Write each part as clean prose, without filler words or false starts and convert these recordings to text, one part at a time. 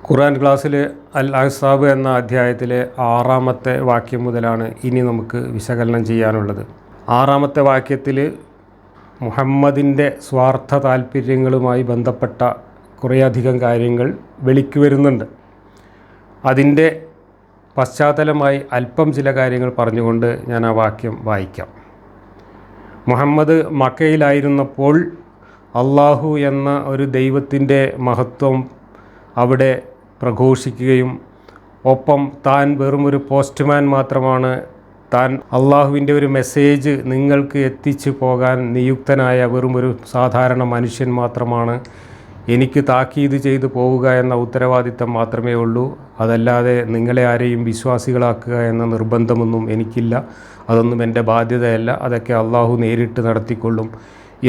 ഖുർആൻ ക്ലാസ്സിൽ അൽ അഹ്സാബ് എന്ന അധ്യായത്തിലെ 6-ാമത്തെ വാക്യം മുതലാണ് ഇനി നമുക്ക് വിശകലനം ചെയ്യാനുള്ളത്. 6-ാമത്തെ വാക്യത്തിൽ മുഹമ്മദിൻ്റെ സ്വാർത്ഥ താല്പര്യങ്ങളുമായി ബന്ധപ്പെട്ട കുറേയധികം കാര്യങ്ങൾ വെളിക്ക് വരുന്നുണ്ട്. അതിൻ്റെ പശ്ചാത്തലമായി അല്പം ചില കാര്യങ്ങൾ പറഞ്ഞുകൊണ്ട് ഞാൻ ആ വാക്യം വായിക്കാം. മുഹമ്മദ് മക്കയിലായിരുന്നപ്പോൾ അള്ളാഹു എന്ന ഒരു ദൈവത്തിൻ്റെ മഹത്വം അവിടെ പ്രഘോഷിക്കുകയും ഒപ്പം താൻ വെറും ഒരു പോസ്റ്റ്മാൻ മാത്രമാണ്, താൻ അള്ളാഹുവിൻ്റെ ഒരു മെസ്സേജ് നിങ്ങൾക്ക് എത്തിച്ചു പോകാൻ നിയുക്തനായ വെറും ഒരു സാധാരണ മനുഷ്യൻ മാത്രമാണ്, എനിക്ക് താക്കീത് ചെയ്തു പോവുക എന്ന ഉത്തരവാദിത്തം മാത്രമേ ഉള്ളൂ, അതല്ലാതെ നിങ്ങളെ ആരെയും വിശ്വാസികളാക്കുക എന്ന നിർബന്ധമൊന്നും എനിക്കില്ല, അതൊന്നും എൻ്റെ ബാധ്യതയല്ല, അതൊക്കെ അള്ളാഹു നേരിട്ട് നടത്തിക്കൊള്ളും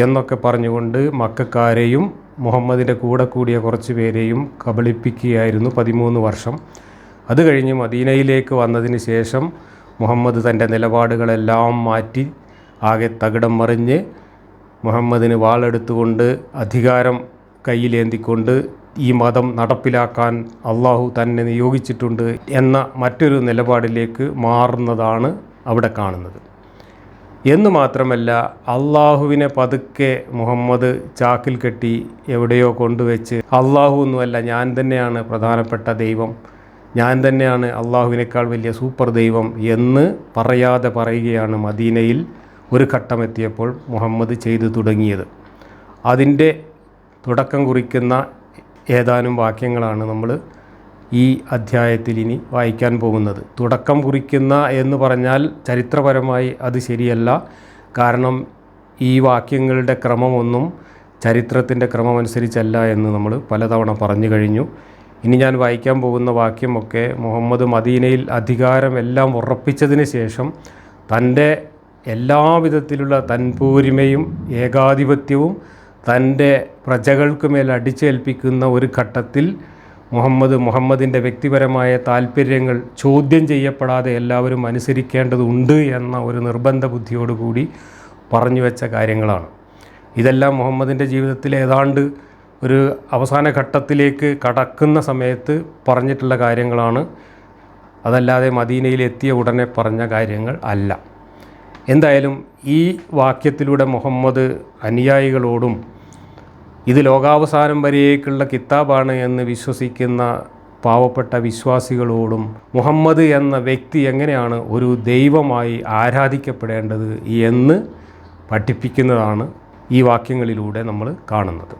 എന്നൊക്കെ പറഞ്ഞുകൊണ്ട് മക്കക്കാരെയും മുഹമ്മദിൻ്റെ കൂടെ കൂടിയ കുറച്ച് പേരെയും കബളിപ്പിക്കുകയായിരുന്നു 13 വർഷം. അത് കഴിഞ്ഞ് മദീനയിലേക്ക് വന്നതിന് ശേഷം മുഹമ്മദ് തൻ്റെ നിലപാടുകളെല്ലാം മാറ്റി ആകെ തകിടം മറിഞ്ഞ് മുഹമ്മദിന് വാളെടുത്തുകൊണ്ട് അധികാരം കയ്യിലേന്തിക്കൊണ്ട് ഈ മതം നടപ്പിലാക്കാൻ അള്ളാഹു തന്നെ നിയോഗിച്ചിട്ടുണ്ട് എന്ന മറ്റൊരു നിലപാടിലേക്ക് മാറുന്നതാണ് അവിടെ കാണുന്നത്. എന്ന് മാത്രമല്ല, അള്ളാഹുവിനെ പതുക്കെ മുഹമ്മദ് ചാക്കിൽ കെട്ടി എവിടെയോ കൊണ്ടുവച്ച് അള്ളാഹു ഒന്നുമല്ല, ഞാൻ തന്നെയാണ് പ്രധാനപ്പെട്ട ദൈവം, ഞാൻ തന്നെയാണ് അള്ളാഹുവിനേക്കാൾ വലിയ സൂപ്പർ ദൈവം എന്ന് പറയാതെ പറയുകയാണ് മദീനയിൽ ഒരു ഘട്ടമെത്തിയപ്പോൾ മുഹമ്മദ് ചെയ്തു തുടങ്ങിയത്. അതിൻ്റെ തുടക്കം കുറിക്കുന്ന ഏതാനും വാക്യങ്ങളാണ് നമ്മൾ ഈ അധ്യായത്തിൽ ഇനി വായിക്കാൻ പോകുന്നത്. തുടക്കം കുറിക്കുന്ന എന്ന് പറഞ്ഞാൽ ചരിത്രപരമായി അത് ശരിയല്ല. കാരണം ഈ വാക്യങ്ങളുടെ ക്രമമൊന്നും ചരിത്രത്തിൻ്റെ ക്രമമനുസരിച്ചല്ല എന്ന് നമ്മൾ പലതവണ പറഞ്ഞു കഴിഞ്ഞു. ഇനി ഞാൻ വായിക്കാൻ പോകുന്ന വാക്യമൊക്കെ മുഹമ്മദ് മദീനയിൽ അധികാരമെല്ലാം ഉറപ്പിച്ചതിന് ശേഷം തൻ്റെ എല്ലാവിധത്തിലുള്ള തൻപോരിമയും ഏകാധിപത്യവും തൻ്റെ പ്രജകൾക്കുമേൽ അടിച്ചേൽപ്പിക്കുന്ന ഒരു ഘട്ടത്തിൽ മുഹമ്മദിൻ്റെ വ്യക്തിപരമായ താല്പര്യങ്ങൾ ചോദ്യം ചെയ്യപ്പെടാതെ എല്ലാവരും അനുസരിക്കേണ്ടതുണ്ട് എന്ന ഒരു നിർബന്ധ ബുദ്ധിയോടുകൂടി പറഞ്ഞു വെച്ച കാര്യങ്ങളാണ്. ഇതെല്ലാം മുഹമ്മദിൻ്റെ ജീവിതത്തിൽ ഏതാണ്ട് ഒരു അവസാന ഘട്ടത്തിലേക്ക് കടക്കുന്ന സമയത്ത് പറഞ്ഞിട്ടുള്ള കാര്യങ്ങളാണ്, അതല്ലാതെ മദീനയിൽ എത്തിയ ഉടനെ പറഞ്ഞ കാര്യങ്ങൾ അല്ല. എന്തായാലും ഈ വാക്യത്തിലൂടെ മുഹമ്മദ് അനുയായികളോടും ഇത് ലോകാവസാനം വരേക്കുള്ള കിതാബാണ് എന്ന് വിശ്വസിക്കുന്ന പാവപ്പെട്ട വിശ്വാസികളോടും മുഹമ്മദ് എന്ന വ്യക്തി എങ്ങനെയാണ് ഒരു ദൈവമായി ആരാധിക്കപ്പെടേണ്ടത് എന്ന് പഠിപ്പിക്കുന്നതാണ് ഈ വാക്യങ്ങളിലൂടെ നമ്മൾ കാണുന്നത്.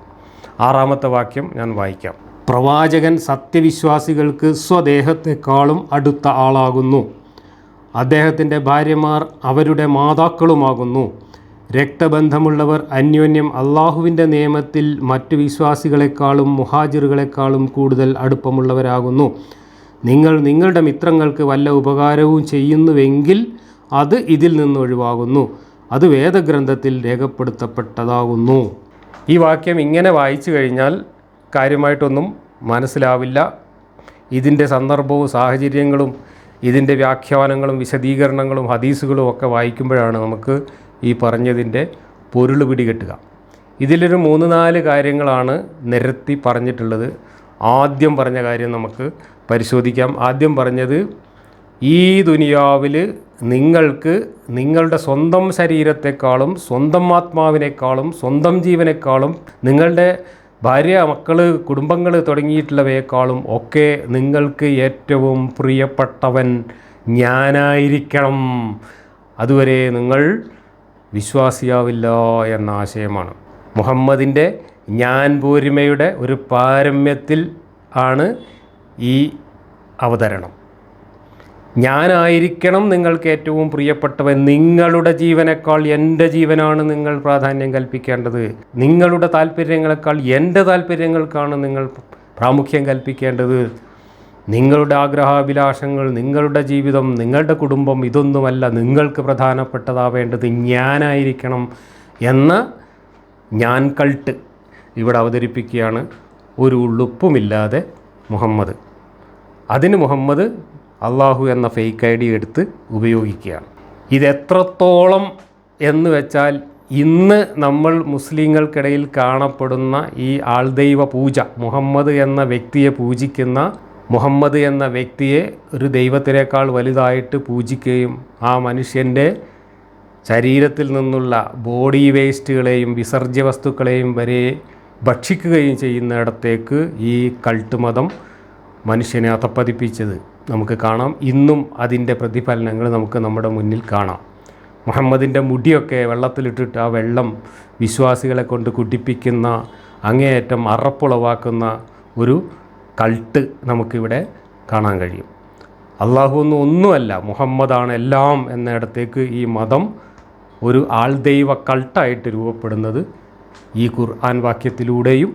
6-ാമത്തെ വാക്യം ഞാൻ വായിക്കാം. പ്രവാചകൻ സത്യവിശ്വാസികൾക്ക് സ്വദേഹത്തെക്കാളും അടുത്ത ആളാകുന്നു. അദ്ദേഹത്തിൻ്റെ ഭാര്യമാർ അവരുടെ മാതാക്കളുമാകുന്നു. രക്തബന്ധമുള്ളവർ അന്യോന്യം അള്ളാഹുവിൻ്റെ നിയമത്തിൽ മറ്റു വിശ്വാസികളെക്കാളും മുഹാജിറുകളെക്കാളും കൂടുതൽ അടുപ്പമുള്ളവരാകുന്നു. നിങ്ങൾ നിങ്ങളുടെ മിത്രങ്ങൾക്ക് വല്ല ഉപകാരവും ചെയ്യുന്നുവെങ്കിൽ അത് ഇതിൽ നിന്നൊഴിവാകുന്നു. അത് വേദഗ്രന്ഥത്തിൽ രേഖപ്പെടുത്തപ്പെട്ടതാകുന്നു. ഈ വാക്യം ഇങ്ങനെ വായിച്ചു കഴിഞ്ഞാൽ കാര്യമായിട്ടൊന്നും മനസ്സിലാവില്ല. ഇതിൻ്റെ സന്ദർഭവും സാഹചര്യങ്ങളും ഇതിൻ്റെ വ്യാഖ്യാനങ്ങളും വിശദീകരണങ്ങളും ഹദീസുകളും ഒക്കെ വായിക്കുമ്പോഴാണ് നമുക്ക് ഈ പറഞ്ഞതിൻ്റെ പൊരുൾ പിടികിട്ടുക. ഇതിലൊരു 3-4 കാര്യങ്ങളാണ് നിരത്തി പറഞ്ഞിട്ടുള്ളത്. ആദ്യം പറഞ്ഞ കാര്യം നമുക്ക് പരിശോധിക്കാം. ആദ്യം പറഞ്ഞത്, ഈ ദുനിയാവിൽ നിങ്ങൾക്ക് നിങ്ങളുടെ സ്വന്തം ശരീരത്തെക്കാളും സ്വന്തം ആത്മാവിനേക്കാളും സ്വന്തം ജീവനേക്കാളും നിങ്ങളുടെ ഭാര്യ, മക്കൾ, കുടുംബങ്ങൾ തുടങ്ങിയിട്ടുള്ളവയേക്കാളും ഒക്കെ നിങ്ങൾക്ക് ഏറ്റവും പ്രിയപ്പെട്ടവൻ ഞാനായിരിക്കണം. അതുവരെ നിങ്ങൾ വിശ്വാസിയാവില്ല എന്ന ആശയമാണ്. മുഹമ്മദിൻ്റെ ഞാൻ പോരിമയുടെ ഒരു പാരമ്യത്തിൽ ആണ് ഈ അവതരണം. ഞാനായിരിക്കണം നിങ്ങൾക്ക് ഏറ്റവും പ്രിയപ്പെട്ടവൻ, നിങ്ങളുടെ ജീവനേക്കാൾ എൻ്റെ ജീവനാണ് നിങ്ങൾ പ്രാധാന്യം കൽപ്പിക്കേണ്ടത്, നിങ്ങളുടെ താല്പര്യങ്ങളെക്കാൾ എൻ്റെ താല്പര്യങ്ങൾക്കാണ് നിങ്ങൾ പ്രാമുഖ്യം കൽപ്പിക്കേണ്ടത്, നിങ്ങളുടെ ആഗ്രഹാഭിലാഷങ്ങൾ, നിങ്ങളുടെ ജീവിതം, നിങ്ങളുടെ കുടുംബം, ഇതൊന്നുമല്ല നിങ്ങൾക്ക് പ്രധാനപ്പെട്ടതാവേണ്ടത് ഞാനായിരിക്കണം എന്ന ഞാൻ കൾട്ട് ഇവിടെ അവതരിപ്പിക്കുകയാണ് ഒരു ഉള്ളുപ്പുമില്ലാതെ മുഹമ്മദ്. അതിന് മുഹമ്മദ് അള്ളാഹു എന്ന ഫേക്ക് ഐ ഡി എടുത്ത് ഉപയോഗിക്കുകയാണ്. ഇതെത്രത്തോളം എന്ന് വെച്ചാൽ ഇന്ന് നമ്മൾ മുസ്ലിങ്ങൾക്കിടയിൽ കാണപ്പെടുന്ന ഈ ആൾദൈവ പൂജ, മുഹമ്മദ് എന്ന വ്യക്തിയെ പൂജിക്കുന്ന, മുഹമ്മദ് എന്ന വ്യക്തിയെ ഒരു ദൈവത്തിനേക്കാൾ വലുതായിട്ട് പൂജിക്കുകയും ആ മനുഷ്യൻ്റെ ശരീരത്തിൽ നിന്നുള്ള ബോഡി വേസ്റ്റുകളെയും വിസർജ്യ വസ്തുക്കളെയും വരെ ഭക്ഷിക്കുകയും ചെയ്യുന്നിടത്തേക്ക് ഈ കൾട്ട് മതം മനുഷ്യനെ അധപ്പതിപ്പിച്ചത് നമുക്ക് കാണാം. ഇന്നും അതിൻ്റെ പ്രതിഫലനങ്ങൾ നമുക്ക് നമ്മുടെ മുന്നിൽ കാണാം. മുഹമ്മദിൻ്റെ മുടിയൊക്കെ വെള്ളത്തിലിട്ടിട്ട് ആ വെള്ളം വിശ്വാസികളെ കൊണ്ട് കുടിപ്പിക്കുന്ന, അങ്ങേയറ്റം അറപ്പുളവാക്കുന്ന ഒരു കൾട്ട് നമുക്കിവിടെ കാണാൻ കഴിയും. അള്ളാഹു ഒന്നുമല്ല, മുഹമ്മദാണ് എല്ലാം എന്നിടത്തേക്ക് ഈ മതം ഒരു ആൾദൈവ കൾട്ടായിട്ട് രൂപപ്പെടുന്നത് ഈ ഖുർആൻ വാക്യത്തിലൂടെയും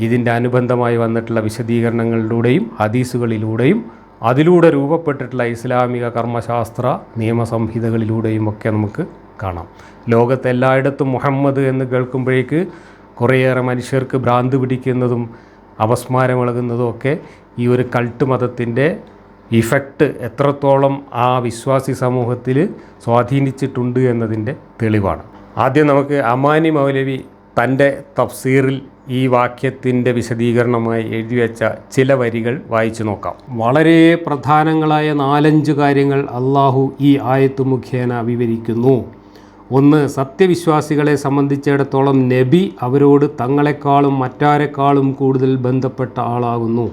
ഇതിൻ്റെ അനുബന്ധമായി വന്നിട്ടുള്ള വിശദീകരണങ്ങളിലൂടെയും ഹദീസുകളിലൂടെയും അതിലൂടെ രൂപപ്പെട്ടിട്ടുള്ള ഇസ്ലാമിക കർമ്മശാസ്ത്ര നിയമസംഹിതകളിലൂടെയും ഒക്കെ നമുക്ക് കാണാം. ലോകത്ത് എല്ലായിടത്തും മുഹമ്മദ് എന്ന് കേൾക്കുമ്പോഴേക്ക് കുറേയേറെ മനുഷ്യർക്ക് ഭ്രാന്ത് പിടിക്കുന്നതും അപസ്മാരമിളകുന്നതും ഒക്കെ ഈ ഒരു കൾട്ട് മതത്തിൻ്റെ ഇഫക്റ്റ് എത്രത്തോളം ആ വിശ്വാസി സമൂഹത്തിൽ സ്വാധീനിച്ചിട്ടുണ്ട് എന്നതിൻ്റെ തെളിവാണ്. ആദ്യം നമുക്ക് അമാനി മൗലവി തൻ്റെ തഫ്സീറിൽ ഈ വാക്യത്തിൻ്റെ വിശദീകരണമായി എഴുതി വെച്ച ചില വരികൾ വായിച്ചു നോക്കാം. വളരെ പ്രധാനങ്ങളായ 4-5 കാര്യങ്ങൾ അള്ളാഹു ഈ ആയത്ത് മുഖേന വിവരിക്കുന്നു. ഒന്ന്, സത്യവിശ്വാസികളെ സംബന്ധിച്ചിടത്തോളം നബി അവരോട് തങ്ങളെക്കാളും മറ്റാരെക്കാളും കൂടുതൽ ബന്ധപ്പെട്ട ആളാകുന്നു.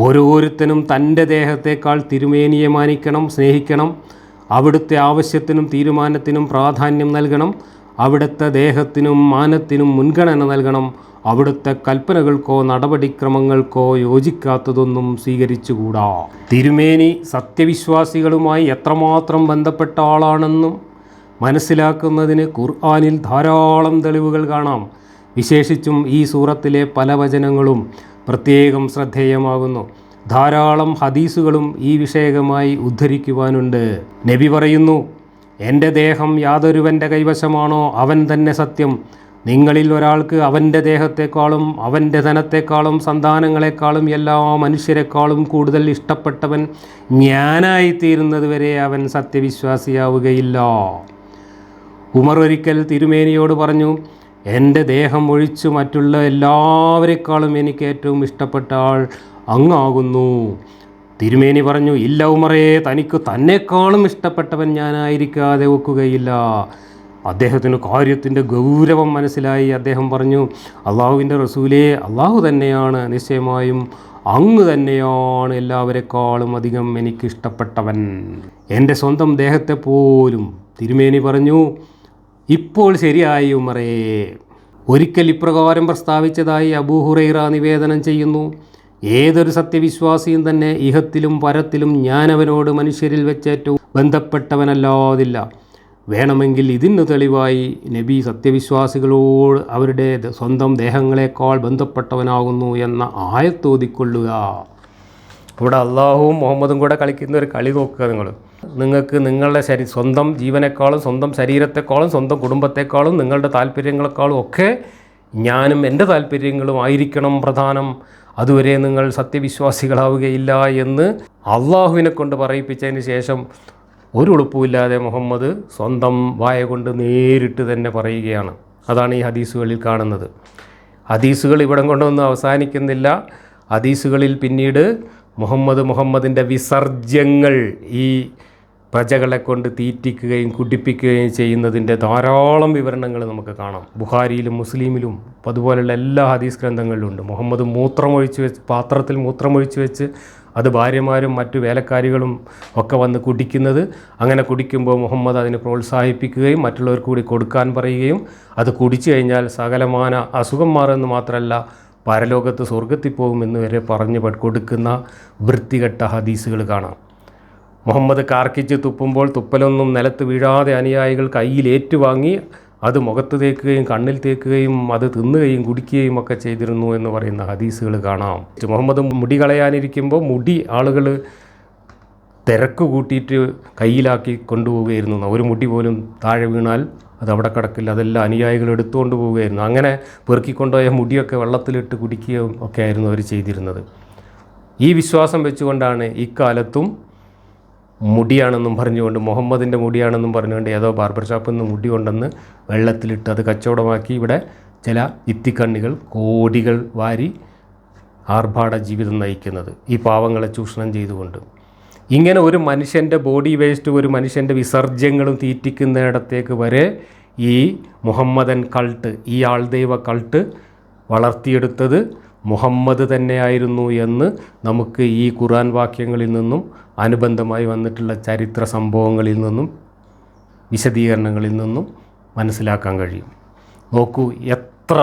ഓരോരുത്തരും തൻ്റെ ദേഹത്തേക്കാൾ തിരുമേനിയെ മാനിക്കണം, സ്നേഹിക്കണം. അവിടുത്തെ ആവശ്യത്തിനും തീരുമാനത്തിനും പ്രാധാന്യം നൽകണം. അവിടുത്തെ ദേഹത്തിനും മാനത്തിനും മുൻഗണന നൽകണം. അവിടുത്തെ കൽപ്പനകൾക്കോ നടപടിക്രമങ്ങൾക്കോ യോജിക്കാത്തതൊന്നും സ്വീകരിച്ചുകൂടാ. തിരുമേനി സത്യവിശ്വാസികളുമായി എത്രമാത്രം ബന്ധപ്പെട്ട ആളാണെന്നും മനസ്സിലാക്കുന്നതിന് ഖുർആനിൽ ധാരാളം തെളിവുകൾ കാണാം. വിശേഷിച്ചും ഈ സൂറത്തിലെ പല വചനങ്ങളും പ്രത്യേകം ശ്രദ്ധേയമാകുന്നു. ധാരാളം ഹദീസുകളും ഈ വിഷയകമായി ഉദ്ധരിക്കുവാനുണ്ട്. നബി പറയുന്നു, എൻ്റെ ദേഹം യാതൊരുവൻ്റെ കൈവശമാണോ അവൻ തന്നെ സത്യം. നിങ്ങളിൽ ഒരാൾക്ക് അവൻ്റെ ദേഹത്തെക്കാളും അവൻ്റെ ധനത്തെക്കാളും സന്താനങ്ങളെക്കാളും എല്ലാ മനുഷ്യരെക്കാളും കൂടുതൽ ഇഷ്ടപ്പെട്ടവൻ ഞാനായിത്തീരുന്നത് വരെ അവൻ സത്യവിശ്വാസിയാവുകയില്ല. ഉമർ ഒരിക്കൽ തിരുമേനിയോട് പറഞ്ഞു, എൻ്റെ ദേഹം ഒഴിച്ചു മറ്റുള്ള എല്ലാവരെക്കാളും എനിക്ക് ഏറ്റവും ഇഷ്ടപ്പെട്ട ആൾ അങ്ങാകുന്നു. തിരുമേനി പറഞ്ഞു, ഇല്ല ഉമറേ, തനിക്ക് തന്നെക്കാളും ഇഷ്ടപ്പെട്ടവൻ ഞാനായിരിക്കാതെ ഒക്കുകയില്ല. അദ്ദേഹത്തിന് കാര്യത്തിൻ്റെ ഗൗരവം മനസ്സിലായി. അദ്ദേഹം പറഞ്ഞു, അള്ളാഹുവിൻ്റെ റസൂലേ, അള്ളാഹു തന്നെയാണ്, നിശ്ചയമായും അങ്ങ് തന്നെയാണ് എല്ലാവരെക്കാളും അധികം എനിക്കിഷ്ടപ്പെട്ടവൻ, എൻ്റെ സ്വന്തം ദേഹത്തെ പോലും. തിരുമേനി പറഞ്ഞു, ഇപ്പോൾ ശരിയായി ഉമറേ. ഒരിക്കൽ ഇപ്രകാരം പ്രസ്താവിച്ചതായി അബൂ ഹുറൈറ നിവേദനം ചെയ്യുന്നു, ഏതൊരു സത്യവിശ്വാസിയും തന്നെ ഇഹത്തിലും പരത്തിലും ഞാനവനോട് മനുഷ്യരിൽ വെച്ചേറ്റവും ബന്ധപ്പെട്ടവനല്ലാതില്ല. വേണമെങ്കിൽ ഇതിന് തെളിവായി നബി സത്യവിശ്വാസികളോട് അവരുടെ സ്വന്തം ദേഹങ്ങളെക്കാൾ ബന്ധപ്പെട്ടവനാകുന്നു എന്ന ആയത്തോതിക്കൊള്ളുക. ഇവിടെ അള്ളാഹുവും മുഹമ്മദും കൂടെ കളിക്കുന്ന ഒരു കളി നോക്കുക. നിങ്ങൾക്ക് നിങ്ങളുടെ സ്വന്തം ജീവനേക്കാളും സ്വന്തം ശരീരത്തെക്കാളും സ്വന്തം കുടുംബത്തെക്കാളും നിങ്ങളുടെ താല്പര്യങ്ങളെക്കാളും ഒക്കെ ഞാനും എൻ്റെ താല്പര്യങ്ങളും ആയിരിക്കണം പ്രധാനം, അതുവരെ നിങ്ങൾ സത്യവിശ്വാസികളാവുകയില്ല എന്ന് അള്ളാഹുവിനെ കൊണ്ട് പറയിപ്പിച്ചതിന് ശേഷം ഒരു ഉളുപ്പുമില്ലാതെ മുഹമ്മദ് സ്വന്തം വായ കൊണ്ട് നേരിട്ട് തന്നെ പറയുകയാണ്. അതാണ് ഈ ഹദീസുകളിൽ കാണുന്നത്. ഹദീസുകൾ ഇവിടം കൊണ്ടൊന്നും അവസാനിക്കുന്നില്ല. ഹദീസുകളിൽ പിന്നീട് മുഹമ്മദിൻ്റെ വിസർജ്യങ്ങൾ ഈ പ്രജകളെ കൊണ്ട് തീറ്റിക്കുകയും കുടിപ്പിക്കുകയും ചെയ്യുന്നതിൻ്റെ ധാരാളം വിവരണങ്ങൾ നമുക്ക് കാണാം. ബുഖാരിയിലും മുസ്ലിമിലും അതുപോലെയുള്ള എല്ലാ ഹദീസ് ഗ്രന്ഥങ്ങളിലുണ്ട്. മുഹമ്മദ് പാത്രത്തിൽ മൂത്രമൊഴിച്ച് വെച്ച് അത് ഭാര്യമാരും മറ്റു വേലക്കാരികളും ഒക്കെ വന്ന് കുടിക്കുന്നത്, അങ്ങനെ കുടിക്കുമ്പോൾ മുഹമ്മദ് അതിനെ പ്രോത്സാഹിപ്പിക്കുകയും മറ്റുള്ളവർക്ക് കൂടി കൊടുക്കാൻ പറയുകയും അത് കുടിച്ചു കഴിഞ്ഞാൽ സകലമാന അസുഖം മാറുമെന്ന് മാത്രമല്ല പരലോകത്ത് സ്വർഗത്തിൽ പോകുമെന്ന് വരെ പറഞ്ഞ് കൊടുക്കുന്ന വൃത്തികെട്ട ഹദീസുകൾ കാണാം. മുഹമ്മദ് കാർക്കിച്ച് തുപ്പുമ്പോൾ തുപ്പലൊന്നും നിലത്ത് വീഴാതെ അനുയായികൾ കയ്യിൽ ഏറ്റുവാങ്ങി അത് മുഖത്ത് തേക്കുകയും കണ്ണിൽ തേക്കുകയും അത് തിന്നുകയും കുടിക്കുകയും ഒക്കെ ചെയ്തിരുന്നു എന്ന് പറയുന്ന ഹദീസുകൾ കാണാം. മുഹമ്മദ് മുടി കളയാനിരിക്കുമ്പോൾ മുടി ആളുകൾ തിരക്ക് കൂട്ടിയിട്ട് കയ്യിലാക്കി കൊണ്ടുപോവുകയായിരുന്നു. ഒരു മുടി പോലും താഴെ വീണാൽ അത് അവിടെ കിടക്കില്ല, അതെല്ലാം അനുയായികൾ എടുത്തുകൊണ്ട് പോവുകയായിരുന്നു. അങ്ങനെ പെറുക്കിക്കൊണ്ടുപോയ മുടിയൊക്കെ വെള്ളത്തിലിട്ട് കുടിക്കുകയും ഒക്കെ ആയിരുന്നു അവർ ചെയ്തിരുന്നത്. ഈ വിശ്വാസം വെച്ചുകൊണ്ടാണ് ഇക്കാലത്തും മുടിയാണെന്നും പറഞ്ഞുകൊണ്ട്, മുഹമ്മദിൻ്റെ മുടിയാണെന്നും പറഞ്ഞുകൊണ്ട് ഏതോ ബാർബർ ഷോപ്പിൽ നിന്ന് മുടി കൊണ്ടെന്ന് വെള്ളത്തിലിട്ട് അത് കച്ചവടമാക്കി ഇവിടെ ചില ഇത്തിക്കണ്ണികൾ കോടികൾ വാരി ആർഭാട ജീവിതം നയിക്കുന്നത് ഈ പാവങ്ങളെ ചൂഷണം ചെയ്തുകൊണ്ട്. ഇങ്ങനെ ഒരു മനുഷ്യൻ്റെ ബോഡി വേസ്റ്റ്, ഒരു മനുഷ്യൻ്റെ വിസർജ്യങ്ങളും തീറ്റിക്കുന്നിടത്തേക്ക് വരെ ഈ മുഹമ്മദൻ കൾട്ട്, ഈ ആൾദൈവ കൾട്ട് വളർത്തിയെടുത്തത് മുഹമ്മദ് തന്നെയായിരുന്നു എന്ന് നമുക്ക് ഈ ഖുർആൻ വാക്യങ്ങളിൽ നിന്നും അനുബന്ധമായി വന്നിട്ടുള്ള ചരിത്ര സംഭവങ്ങളിൽ നിന്നും വിശദീകരണങ്ങളിൽ നിന്നും മനസ്സിലാക്കാൻ കഴിയും. നോക്കൂ, എത്ര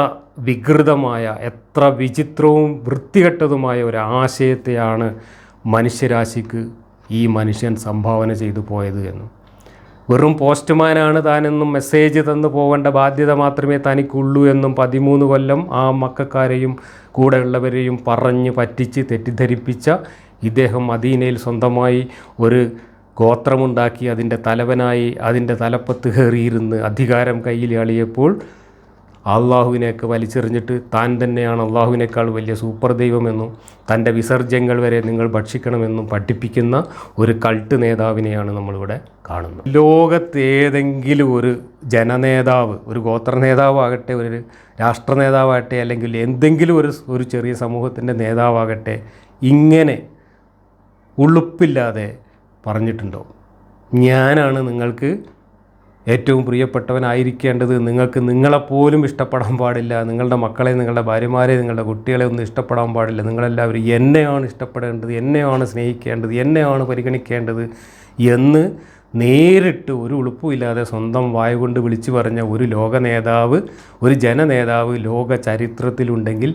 വികൃതമായ, എത്ര വിചിത്രവും വൃത്തികെട്ടതുമായ ഒരു ആശയത്തെയാണ് മനുഷ്യരാശിക്ക് ഈ മനുഷ്യൻ സംഭാവന ചെയ്തു പോയത് എന്നും. വെറും പോസ്റ്റ്മാനാണ് താനെന്നും മെസ്സേജ് തന്നു പോകേണ്ട ബാധ്യത മാത്രമേ തനിക്കുള്ളൂ എന്നും 13 കൊല്ലം ആ മക്കാരെയും കൂടെയുള്ളവരെയും പറഞ്ഞ് പറ്റിച്ച് തെറ്റിദ്ധരിപ്പിച്ച ഇദ്ദേഹം മദീനയിൽ സ്വന്തമായി ഒരു ഗോത്രമുണ്ടാക്കി അതിൻ്റെ തലവനായി അതിൻ്റെ തലപ്പത്ത് കയറിയിരുന്ന് അധികാരം കയ്യിൽ അളിയപ്പോൾ അള്ളാഹുവിനെയൊക്കെ വലിച്ചെറിഞ്ഞിട്ട് താൻ തന്നെയാണ് അള്ളാഹുവിനേക്കാൾ വലിയ സൂപ്പർ ദൈവമെന്നും തൻ്റെ വിസർജ്യങ്ങൾ വരെ നിങ്ങൾ ഭക്ഷിക്കണമെന്നും പഠിപ്പിക്കുന്ന ഒരു കൾട്ട് നേതാവിനെയാണ് നമ്മളിവിടെ കാണുന്നത്. ലോകത്ത് ഏതെങ്കിലും ഒരു ജനനേതാവ്, ഒരു ഗോത്ര നേതാവാകട്ടെ, ഒരു രാഷ്ട്ര നേതാവാകട്ടെ, അല്ലെങ്കിൽ എന്തെങ്കിലും ഒരു ചെറിയ സമൂഹത്തിൻ്റെ നേതാവാകട്ടെ ഇങ്ങനെ ഉളുപ്പില്ലാതെ പറഞ്ഞിട്ടുണ്ടോ? ഞാനാണ് നിങ്ങൾക്ക് ഏറ്റവും പ്രിയപ്പെട്ടവനായിരിക്കേണ്ടത്, നിങ്ങൾക്ക് നിങ്ങളെപ്പോലും ഇഷ്ടപ്പെടാൻ പാടില്ല, നിങ്ങളുടെ മക്കളെ, നിങ്ങളുടെ ഭാര്യമാരെ, നിങ്ങളുടെ കുട്ടികളെ ഒന്നും ഇഷ്ടപ്പെടാൻ പാടില്ല, നിങ്ങളെല്ലാവരും എന്നെയാണ് ഇഷ്ടപ്പെടേണ്ടത്, എന്നെയാണ് സ്നേഹിക്കേണ്ടത്, എന്നെയാണ് പരിഗണിക്കേണ്ടത് എന്ന് നേരിട്ട് ഒരു ഉളുപ്പുമില്ലാതെ സ്വന്തം വായ കൊണ്ട് വിളിച്ചു പറഞ്ഞ ഒരു ലോക നേതാവ്, ഒരു ജനനേതാവ് ലോക ചരിത്രത്തിലുണ്ടെങ്കിൽ